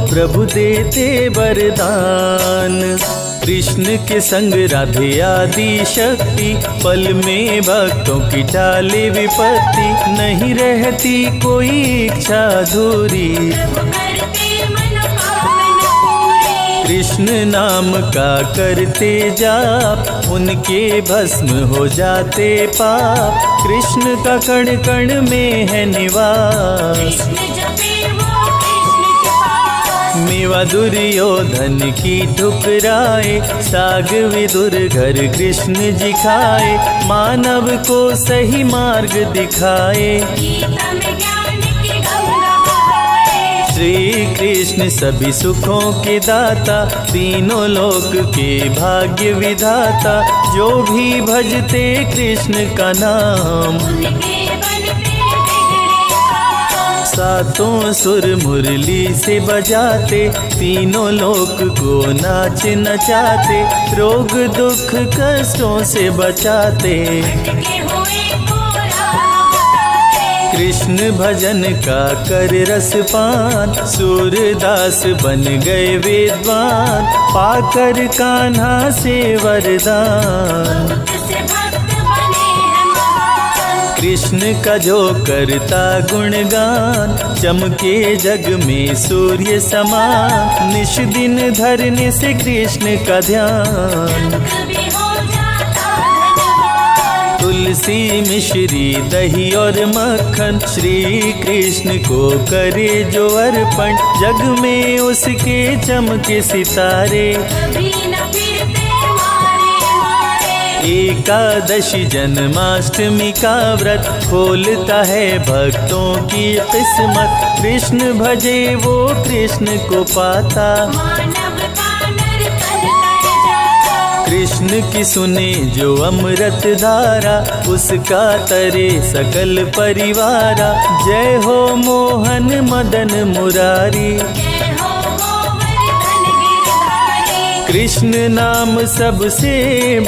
प्रभु देते वरदान। कृष्ण के संग राधे आदि शक्ति, पल में भक्तों की टाले विपत्ति, नहीं रहती कोई इच्छा अधूरी, प्रभु करते मनोकामना पूरी। कृष्ण नाम का करते जाप, उनके भस्म हो जाते पाप, कृष्ण का कण कण में है निवास। कृष्ण जपे वो कृष्ण के पास, मेवा दुर्योधन की ठुकराए, साग विदुर घर कृष्ण जी खाए, मानव को सही मार्ग दिखाए। गीता में ज्ञान की गंगा बहाए। श्री कृष्ण सभी सुखों के दाता, तीनों लोक के भाग्य विधाता, जो भी भजते कृष्ण का नाम, उनके बनते बिगड़े काम। सातों सुर मुरली से बजाते, तीनों लोक को नाच नचाते, रोग दुख कष्टों से बचाते। भटके हुए को राह बताते, कृष्ण भजन का कर रसपान, सूरदास बन गए विद्वान, पाकर कान्हा से वरदान। भक्त से भक्त बने हैं महान। कृष्ण का जो करता गुणगान, चमके जग में सूर्य समान, निश दिन धरने से कृष्ण का ध्यान। जग भी हो जाता धनवान। तुलसी मिश्री दही और मक्खन, श्री कृष्ण को करे जो अर्पण, जग में उसके चमके सितारे। कभी न फिरते मारे मारे, एकादशी जन्माष्टमी का व्रत, खोलता है भक्तों की किस्मत, कृष्ण भजे वो कृष्ण को पाता। मानव का नर्तन कर जाता। कृष्ण की सुने जो अमृत धारा, उसका तरे सकल परिवारा। जय हो मोहन मदन मुरारी, जय हो गोवर्धन गिरधारी। कृष्ण नाम सबसे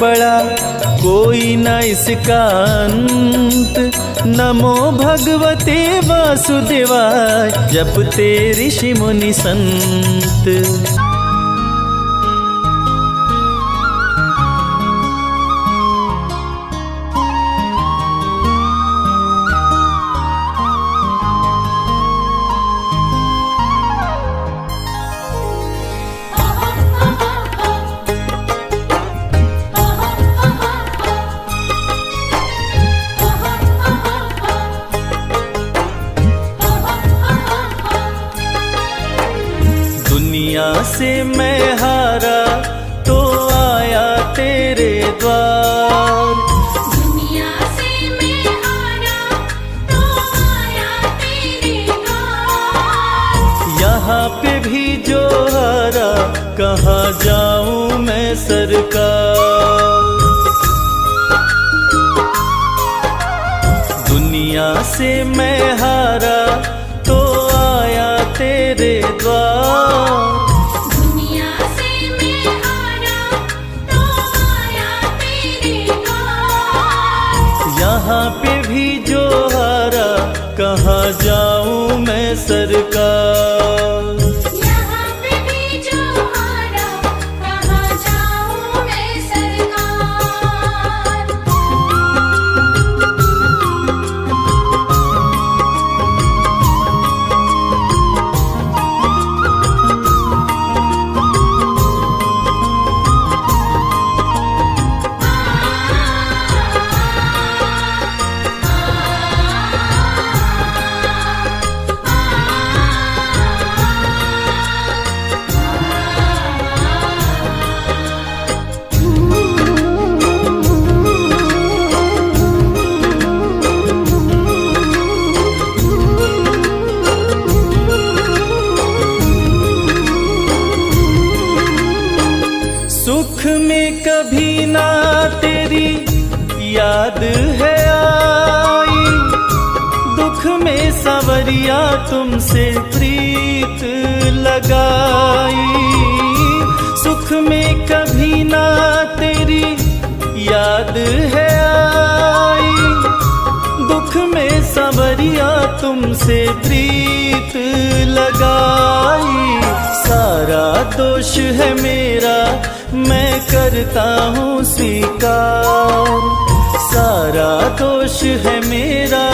बड़ा, कोई न इसका अंत। नमो भगवते वासुदेवाय, जपते ऋषि मुनि संत। दुनिया से मैं हारा तो आया तेरे द्वार, दुनिया से मैं हारा तो आया तेरे द्वार। यहाँ पे भी जो हारा कहाँ जाऊं मैं सरकार। दुनिया से मैं हारा तो आया तेरे द्वार। दुनिया से मैं हारा तो आया तेरे द्वार। यहाँ पे भी जो हारा कहाँ जाऊं मैं सरकार। यहाँ पे भी जो हारा कहाँ जाऊँ मैं सरकार। सुख में कभी ना तेरी याद है आई, दुख में सांवरिया तुमसे प्रीत लगाई। सुख में कभी ना तेरी याद है आई, दुख में सांवरिया तुमसे प्रीत लगाई। सारा दोष है मेरा मैं करता हूँ स्वीकार। सारा दोष है मेरा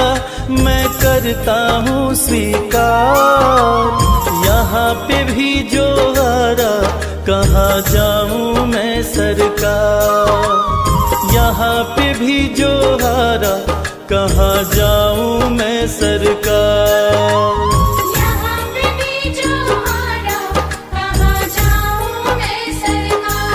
मैं करता हूँ स्वीकार। यहाँ पे भी जो हारा कहाँ जाऊँ मैं सरकार। यहाँ पे भी जो हारा कहाँ जाऊँ मैं सरकार। यहाँ पे भी जो हारा कहाँ जाऊँ मैं सरकार।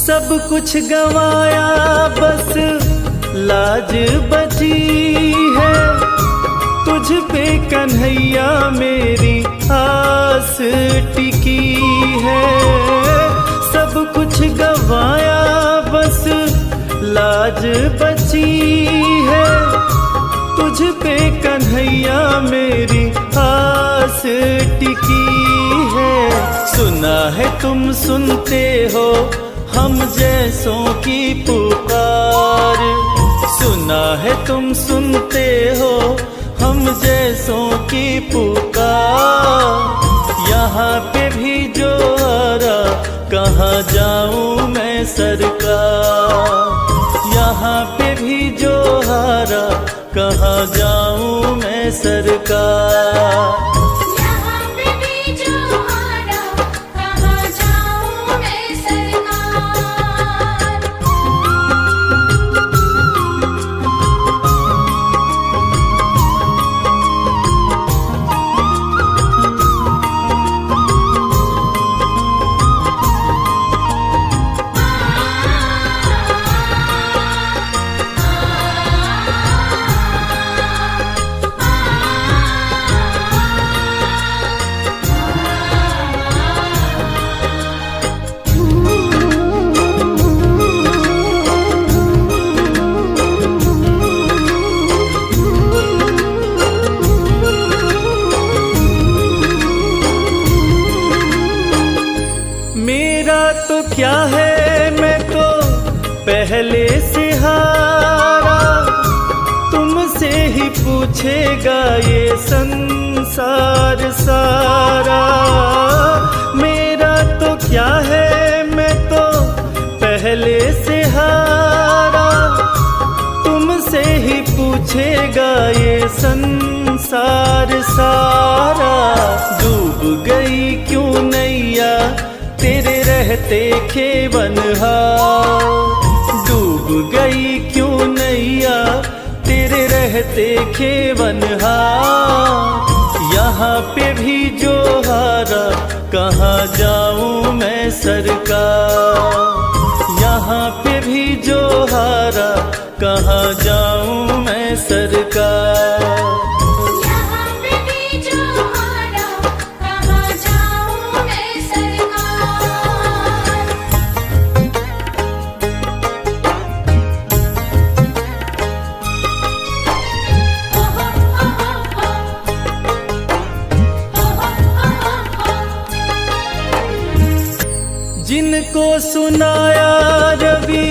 सब कुछ गंवाया बस लाज बची है, तुझ पे कन्हैया मेरी आस टिकी है। सब कुछ गंवाया बस लाज बची है, तुझ पे कन्हैया मेरी आस टिकी है। सुना है तुम सुनते हो हम जैसों की पुकार। सुना है तुम सुनते हो हम जैसों की पुकार। यहाँ पे भी जो हारा कहाँ जाऊँ मैं सरकार। यहाँ पे भी जो हारा कहाँ जाऊँ मैं सरकार। यहाँ पे भी जो हारा कहाँ जाऊँ मैं सरकार। मेरा तो क्या है मैं तो पहले से हारा, तुमसे ही पूछेगा ये संसार सारा। मेरा तो क्या है मैं तो पहले से हारा, तुमसे ही पूछेगा ये संसार सारा। डूब गई क्यों नैया तेरे रहते खेवनहार। डूब गई क्यों नैया तेरे रहते खेवनहार। यहाँ पे भी जो हारा कहाँ जाऊँ मैं मैं सरकार। यहाँ पे भी जो हारा, कहाँ जाऊं मैं सरकार। यहाँ पे भी जो हारा, कहाँ जाऊं मैं सरकार। जिनको सुनाया रवि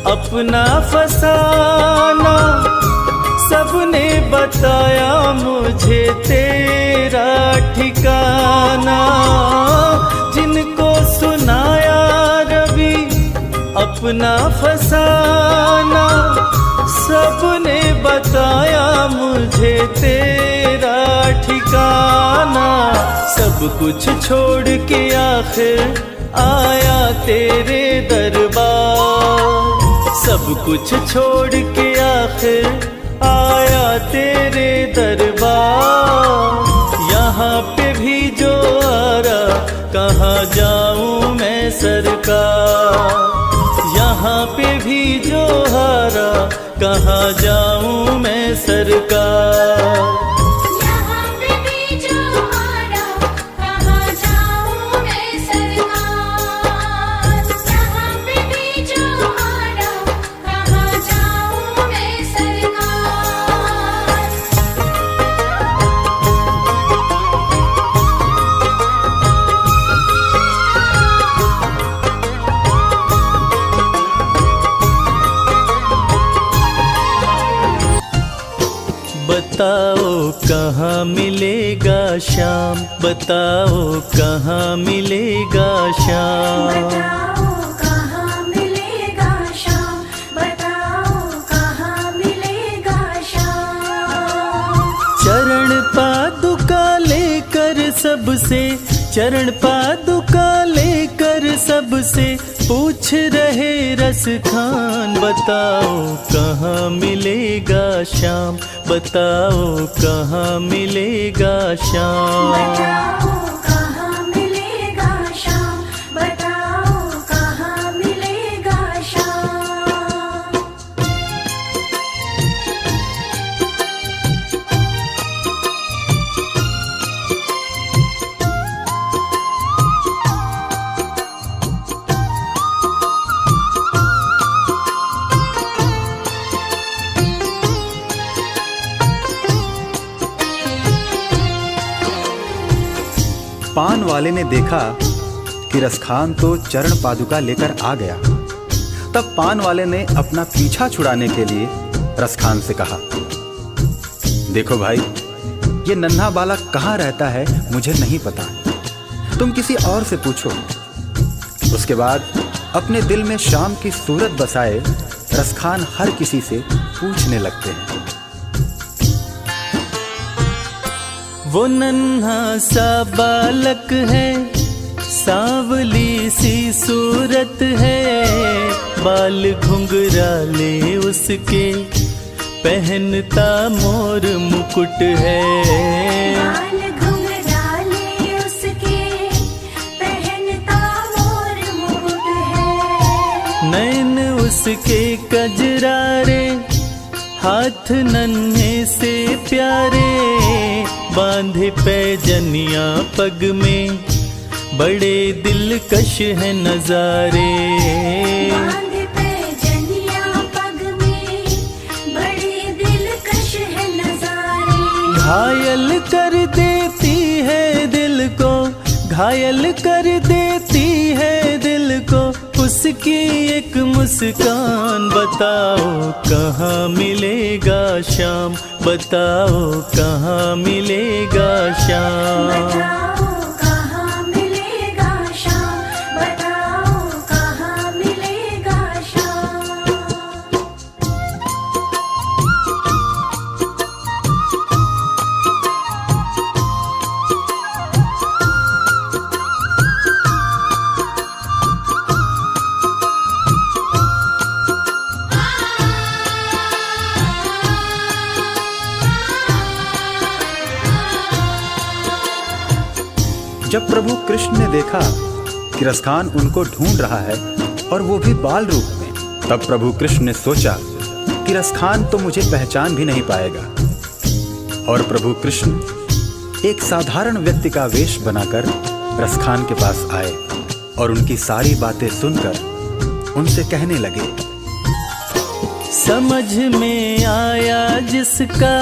अपना फसाना, सबने बताया मुझे तेरा ठिकाना। जिनको सुनाया रवि अपना फसाना, सबने बताया मुझे तेरा ठिकाना। सब कुछ छोड़ के आखिर आया तेरे दरबार। सब कुछ छोड़ के आखिर आया तेरे दरबार। यहाँ पे भी जो आरा, कहाँ जाऊं मैं सरकार। यहाँ पे भी जो हारा, कहाँ जाऊं मैं सरकार। यहाँ पे भी जो हारा, कहाँ जाऊं मैं सरकार। यहाँ पे भी जो हारा, कहाँ जाऊं मैं सरकार। बताओ कहाँ मिलेगा श्याम, बताओ कहाँ मिलेगा श्याम। बताओ कहाँ मिलेगा श्याम, बताओ कहाँ मिलेगा श्याम। चरण पादुका लेकर सबसे, चरण पादुका लेकर सबसे पूछ रहे रस खान। बताओ कहाँ मिलेगा श्याम, बताओ कहाँ मिलेगा श्याम। बताओ कहाँ मिलेगा श्याम, बताओ कहाँ मिलेगा श्याम। पान वाले ने देखा कि रसखान तो चरण पादुका लेकर आ गया। तब पान वाले ने अपना पीछा छुड़ाने के लिए रसखान से कहा, देखो भाई, ये नन्हा बालक कहाँ रहता है मुझे नहीं पता, तुम किसी और से पूछो। उसके बाद अपने दिल में शाम की सूरत बसाए रसखान हर किसी से पूछने लगते हैं। वो नन्हा सा बालक है, सांवली सी सूरत है। बाल घुंघराले उसके, पहनता मोर मुकुट है। बाल घुंघराले उसके, पहनता मोर मुकुट है। नैन उसके कजरारे, हाथ नन्हे से प्यारे। बांधे पैजनिया पग में, बड़े दिलकश है नजारे। बांधे पैजनिया पग में, बड़े दिलकश है नजारे। घायल कर देती है दिल को, घायल कर देती है दिल को उसकी एक मुस्कान। बताओ कहाँ मिलेगा श्याम, बताओ कहाँ मिलेगा श्याम। बताओ कहाँ मिलेगा श्याम, बताओ कहाँ मिलेगा श्याम। जब प्रभु कृष्ण ने देखा कि रसखान उनको ढूंढ रहा है और वो भी बाल रूप में। तब प्रभु कृष्ण ने सोचा कि रसखान तो मुझे पहचान भी नहीं पाएगा, और प्रभु कृष्ण एक साधारण व्यक्ति का वेश बनाकर रसखान के पास आए और उनकी सारी बातें सुनकर उनसे कहने लगे, समझ में आया जिसका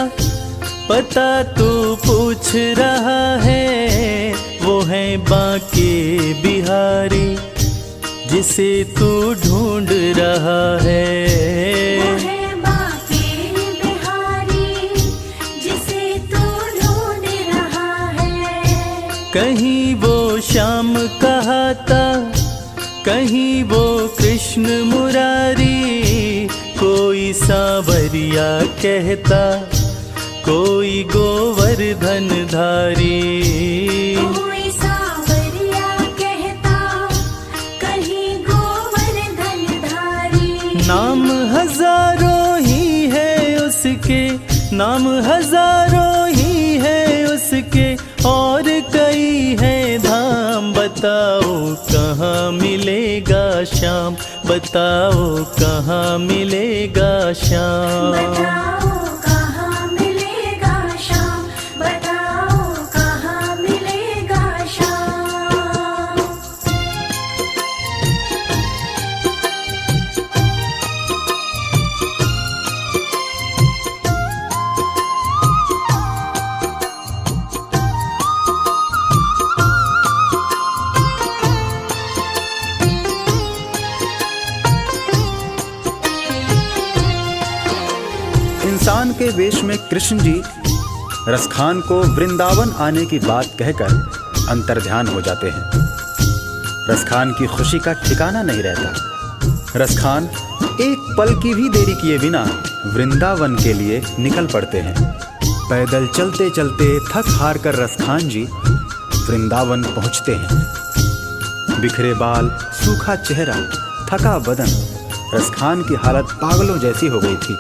पता तू पूछ रहा है, वो है बांके बिहारी जिसे तू ढूंढ रहा है। वो है बांके बिहारी जिसे तू ढूंढ रहा है। कहीं वो श्याम कहता, कहीं वो कृष्ण मुरारी, कोई सांवरिया कहता, कोई गोवर्धन धारी। कोई सांवरिया कहता, कहीं गोवर्धन धारी। नाम हजारों ही है उसके, नाम हजारों ही है उसके, और कई है धाम। बताओ कहाँ मिलेगा श्याम, बताओ कहाँ मिलेगा श्याम। बताओ कहाँ मिलेगा श्याम, बताओ कहाँ मिलेगा श्याम। इंसान के वेश में कृष्ण जी रसखान को वृंदावन आने की बात कहकर अंतर्ध्यान हो जाते हैं। रसखान की खुशी का ठिकाना नहीं रहता। रसखान एक पल की भी देरी किए बिना वृंदावन के लिए निकल पड़ते हैं। पैदल चलते चलते थक हार कर रसखान जी वृंदावन पहुंचते हैं। बिखरे बाल, सूखा चेहरा, थका बदन, रसखान की हालत पागलों जैसी हो गई थी।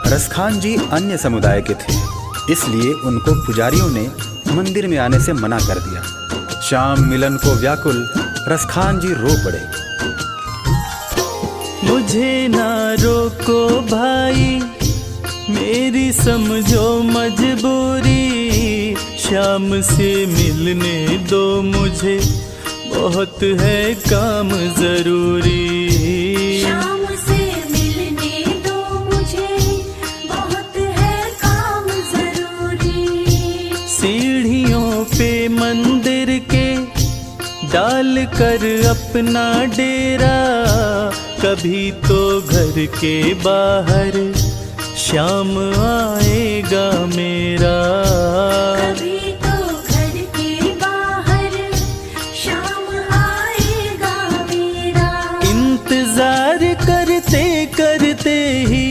रसखान जी अन्य समुदाय के थे, इसलिए उनको पुजारियों ने मंदिर में आने से मना कर दिया। श्याम मिलन को व्याकुल रसखान जी रो पड़े। मुझे ना रोको भाई, मेरी समझो मजबूरी, श्याम से मिलने दो मुझे, बहुत है काम जरूरी। श्याम से मिलने दो मुझे, बहुत है काम जरूरी। सीढ़ियों पे मंदिर के डाल कर अपना डेरा, कभी तो घर के बाहर श्याम आएगा मेरा। कभी तो घर के बाहर श्याम आएगा मेरा। इंतजार करते करते ही,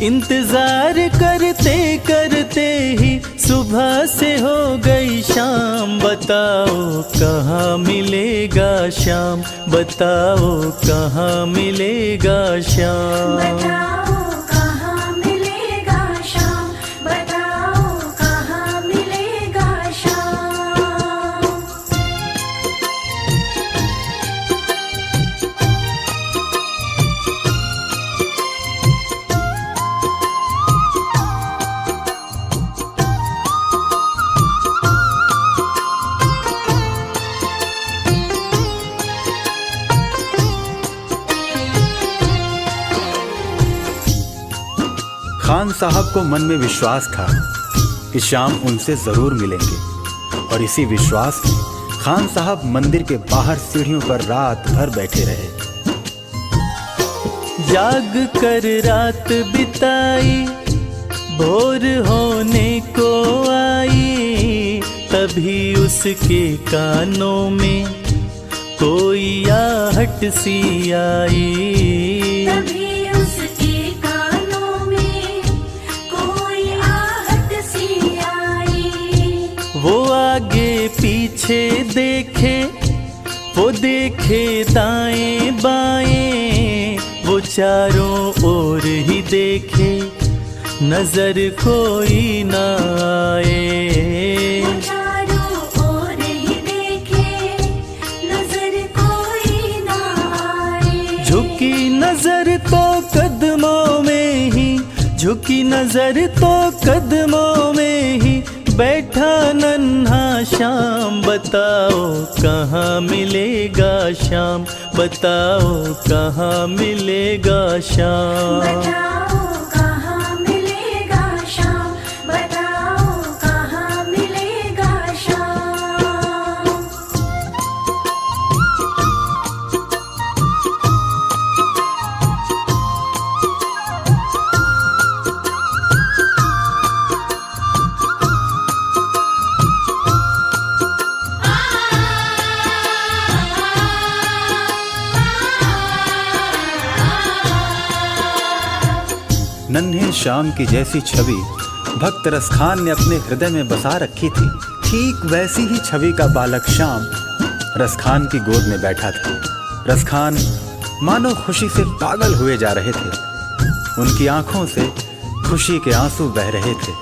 इंतजार करते करते ही सुबह से हो गई शाम। बताओ कहाँ मिलेगा श्याम, बताओ कहाँ मिलेगा श्याम। बताओ कहाँ मिलेगा श्याम, बताओ कहाँ मिलेगा श्याम। खान साहब को मन में विश्वास था कि श्याम उनसे जरूर मिलेंगे, और इसी विश्वास में खान साहब मंदिर के बाहर सीढ़ियों पर रात भर बैठे रहे। जाग कर रात बिताई, भोर होने को आई, तभी उसके कानों में कोई आहट सी आई। तभी उसके कानों में कोई आहट सी आई। वो आगे पीछे देखे, वो देखे दाएं बाएं, वो चारों ओर ही देखे, नजर कोई ना आए। वो चारों ओर ही देखे, नजर कोई उसकी नजर तो कदमों में ही बैठा नन्हा श्याम। बताओ कहाँ मिलेगा श्याम, बताओ कहाँ मिलेगा श्याम। बताओ कहाँ मिलेगा श्याम, बताओ कहाँ मिलेगा श्याम। नन्हे श्याम की जैसी छवि भक्त रसखान ने अपने हृदय में बसा रखी थी, ठीक वैसी ही छवि का बालक श्याम रसखान की गोद में बैठा था। रसखान मानो खुशी से पागल हुए जा रहे थे। उनकी आंखों से खुशी के आंसू बह रहे थे।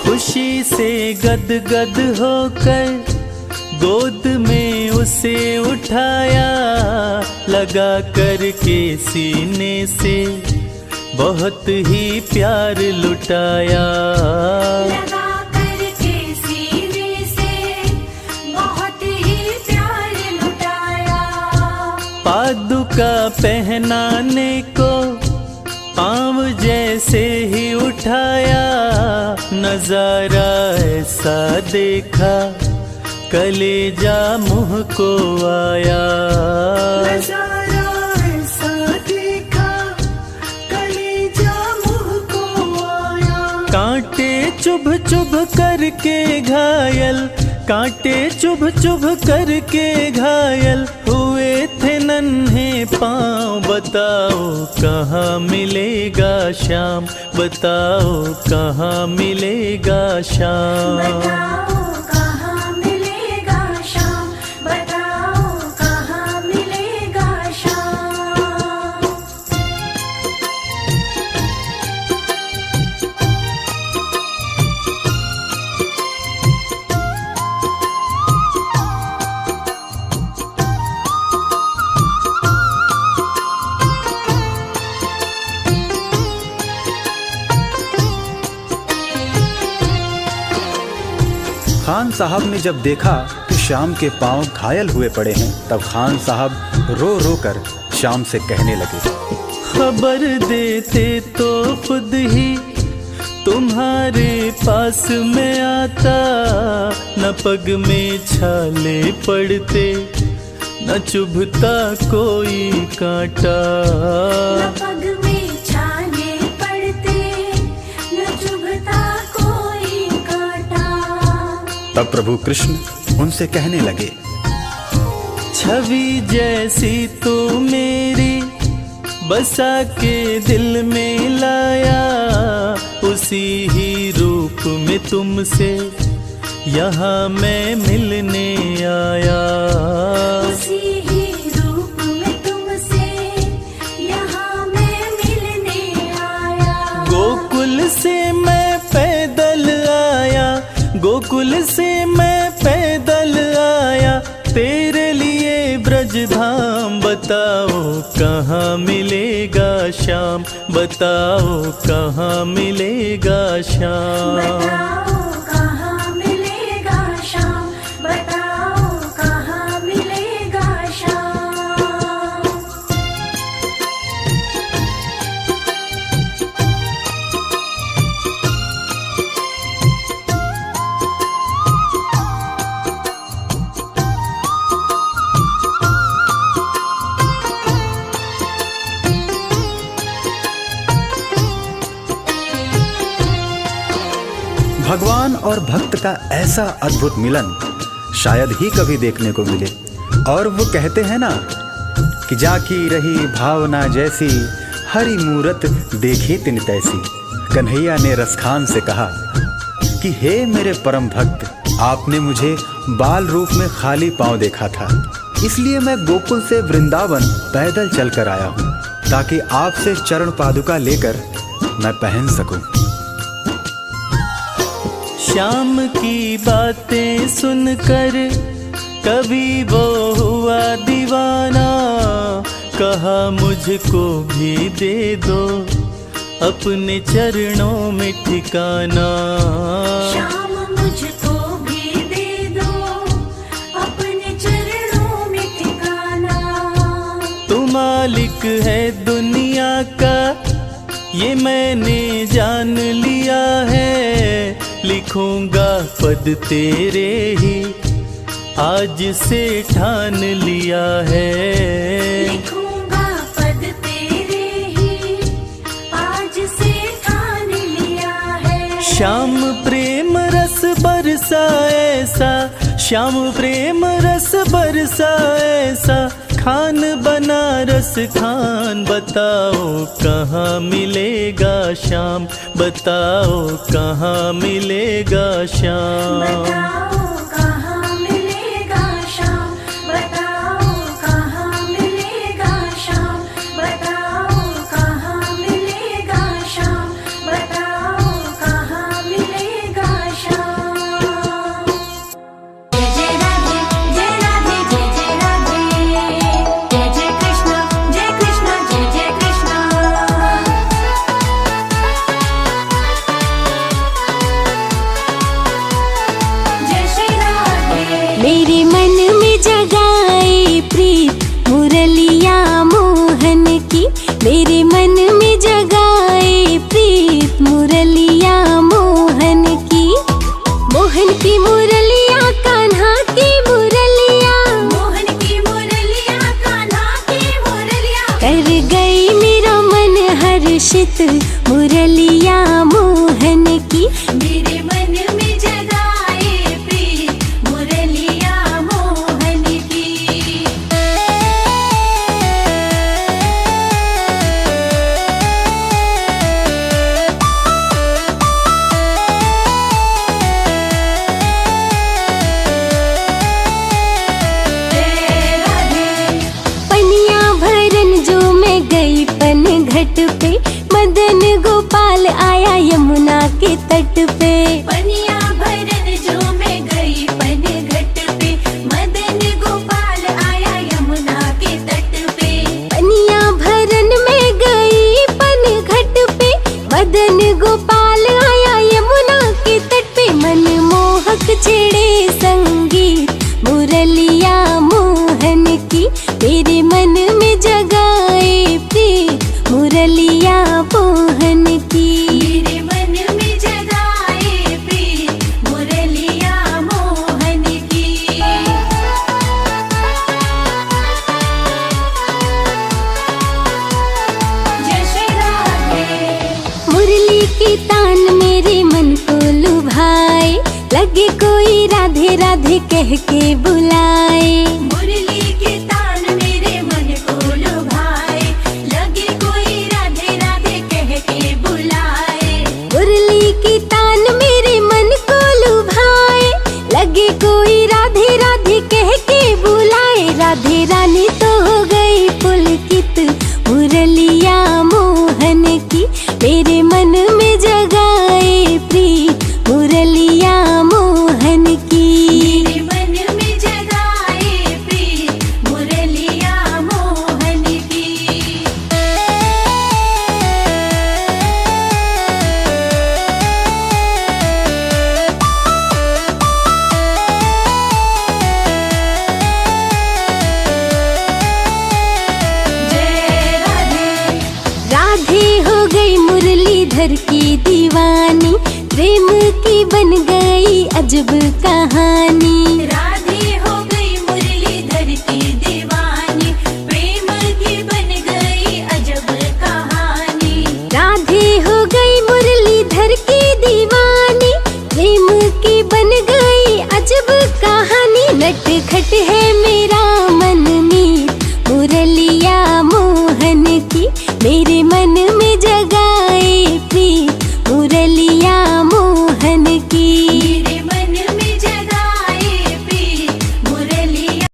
खुशी से गदगद होकर गोद में उसे उठाया, लगा करके सीने से बहुत ही प्यार लुटाया। लगा करके सीने से बहुत ही प्यार लुटाया। पादुका पहनाने को पाँव जैसे ही उठाया, नजारा ऐसा देखा कलेजा मुँह को आया। नजारा ऐसा देखा कलेजा मुँह को आया। कांटे चुभ चुभ करके घायल, कांटे चुभ चुभ करके घायल हुए थे नन्हे पाँव। बताओ कहाँ मिलेगा श्याम, बताओ कहाँ मिलेगा श्याम। बताओ कहाँ मिलेगा श्याम, बताओ कहाँ मिलेगा श्याम। खान साहब ने जब देखा कि श्याम के पांव घायल हुए पड़े हैं, तब खान साहब रो रो कर श्याम से कहने लगे, खबर देते तो खुद ही तुम्हारे पास में आता। न पग में छाले पड़ते, न चुभता कोई कांटा। न पग में छाले पड़ते, न चुभता कोई कांटा। तब प्रभु कृष्ण उनसे कहने लगे, छवि जैसी तो मेरी बसा के दिल में लाया, उसी ही रूप में तुमसे यहाँ मैं मिलने आया। उसी ही रूप में तुमसे यहाँ मैं मिलने आया। गोकुल से मैं पैदल आया, गोकुल से मैं पैदल आया, तेरे लिए ब्रज धाम। बताओ कहाँ मिलेगा श्याम, बताओ कहाँ मिलेगा श्याम। बताओ कहाँ मिलेगा श्याम, बताओ कहाँ मिलेगा श्याम। भगवान और भक्त का ऐसा अद्भुत मिलन शायद ही कभी देखने को मिले। और वो कहते हैं ना कि जाकी रही भावना जैसी, हरि मूरत देखी तिन तैसी। कन्हैया ने रसखान से कहा कि हे मेरे परम भक्त, आपने मुझे बाल रूप में खाली पांव देखा था, इसलिए मैं गोकुल से वृंदावन पैदल चलकर आया हूँ, ताकि आपसे चरण पादुका लेकर मैं पहन सकूं। श्याम की बातें सुनकर कभी वो हुआ दीवाना, कहा मुझको भी दे दो अपने चरणों में ठिकाना। श्याम मुझको भी दे दो अपने चरणों में ठिकाना। तू मालिक है दुनिया का ये मैंने जान लिया है, लिखूंगा पद तेरे ही आज से ठान लिया है। लिखूंगा पद तेरे ही आज से ठान लिया है। श्याम प्रेम रस बरसा ऐसा, श्याम प्रेम रस बरसा ऐसा, खान बनारस खान। बताओ कहाँ मिलेगा श्याम, बताओ कहाँ मिलेगा श्याम। बताओ कहाँ मिलेगा श्याम, बताओ कहाँ मिलेगा श्याम, बताओ कहाँ मिलेगा श्याम, बताओ कहाँ मिलेगा श्याम। जय जय राधे जय राधे जय जय राधे, जय जय कृष्ण जय कृष्ण जय जय कृष्ण। जय श्री राधे। मेरे मन में जगाए प्रीत मुरलिया मोहन की, मेरे मन में जगाए प्रीत मुरलिया मोहन की। मोहन की मुरलिया कान्हा की मुरलिया, मोहन की मुरलिया कान्हा की मुरलिया। कर गई मेरा मन हर्षित मुरलिया मोहन की। मेरे मन में जगाए प्रीत मुरलिया मोहन की। जय राधे। पनिया भरन जो मैं गई पन घट पे, मदन गोपाल आया यमुना के तट पे। पनिया भरन जो मैं गई पन घट पे, मदन गोपाल आया यमुना के तट पे। पनिया भरन में गई पन घट पे, मदन गोपाल आया यमुना के तट पे। मन मोहक छेड़े संगीत मुरलिया मोहन की, मेरे मन में जगाए प्रीत मुरलिया मोहन की। मेरे मन में जगाए प्रीत मुरलिया मोहन की। जय श्री राधे। मुरली की तान मेरे मन को लुभाए, लगे कोई राधे राधे कह के बुलाए। मुरली के तान मेरे मन को लुभाए, लगे कोई राधे राधे कह के बुलाए। मुरली की तान मेरे मन को लुभाए, लगे कोई राधे राधे कह के बुलाए। राधे रानी तो हो गई पुलकित मुरलिया मोहन की, मेरे मन में जगाए प्रीत मुरलिया मोहन की। मेरे मन में जगाए प्रीत मुरलिया मोहन की। जय राधे। राधे हो गई मुरलीधर की दीवानी, प्रेम की बन गई अजब कहानी। राधे हो गई मुरलीधर की दीवानी, प्रेम की बन गई अजब कहानी। राधे हो गई मुरलीधर की दीवानी, प्रेम की बन गई अजब कहानी। नटखट है मेरा मन मीत मुरलिया मोहन की, मेरे मन में जगाए प्रीत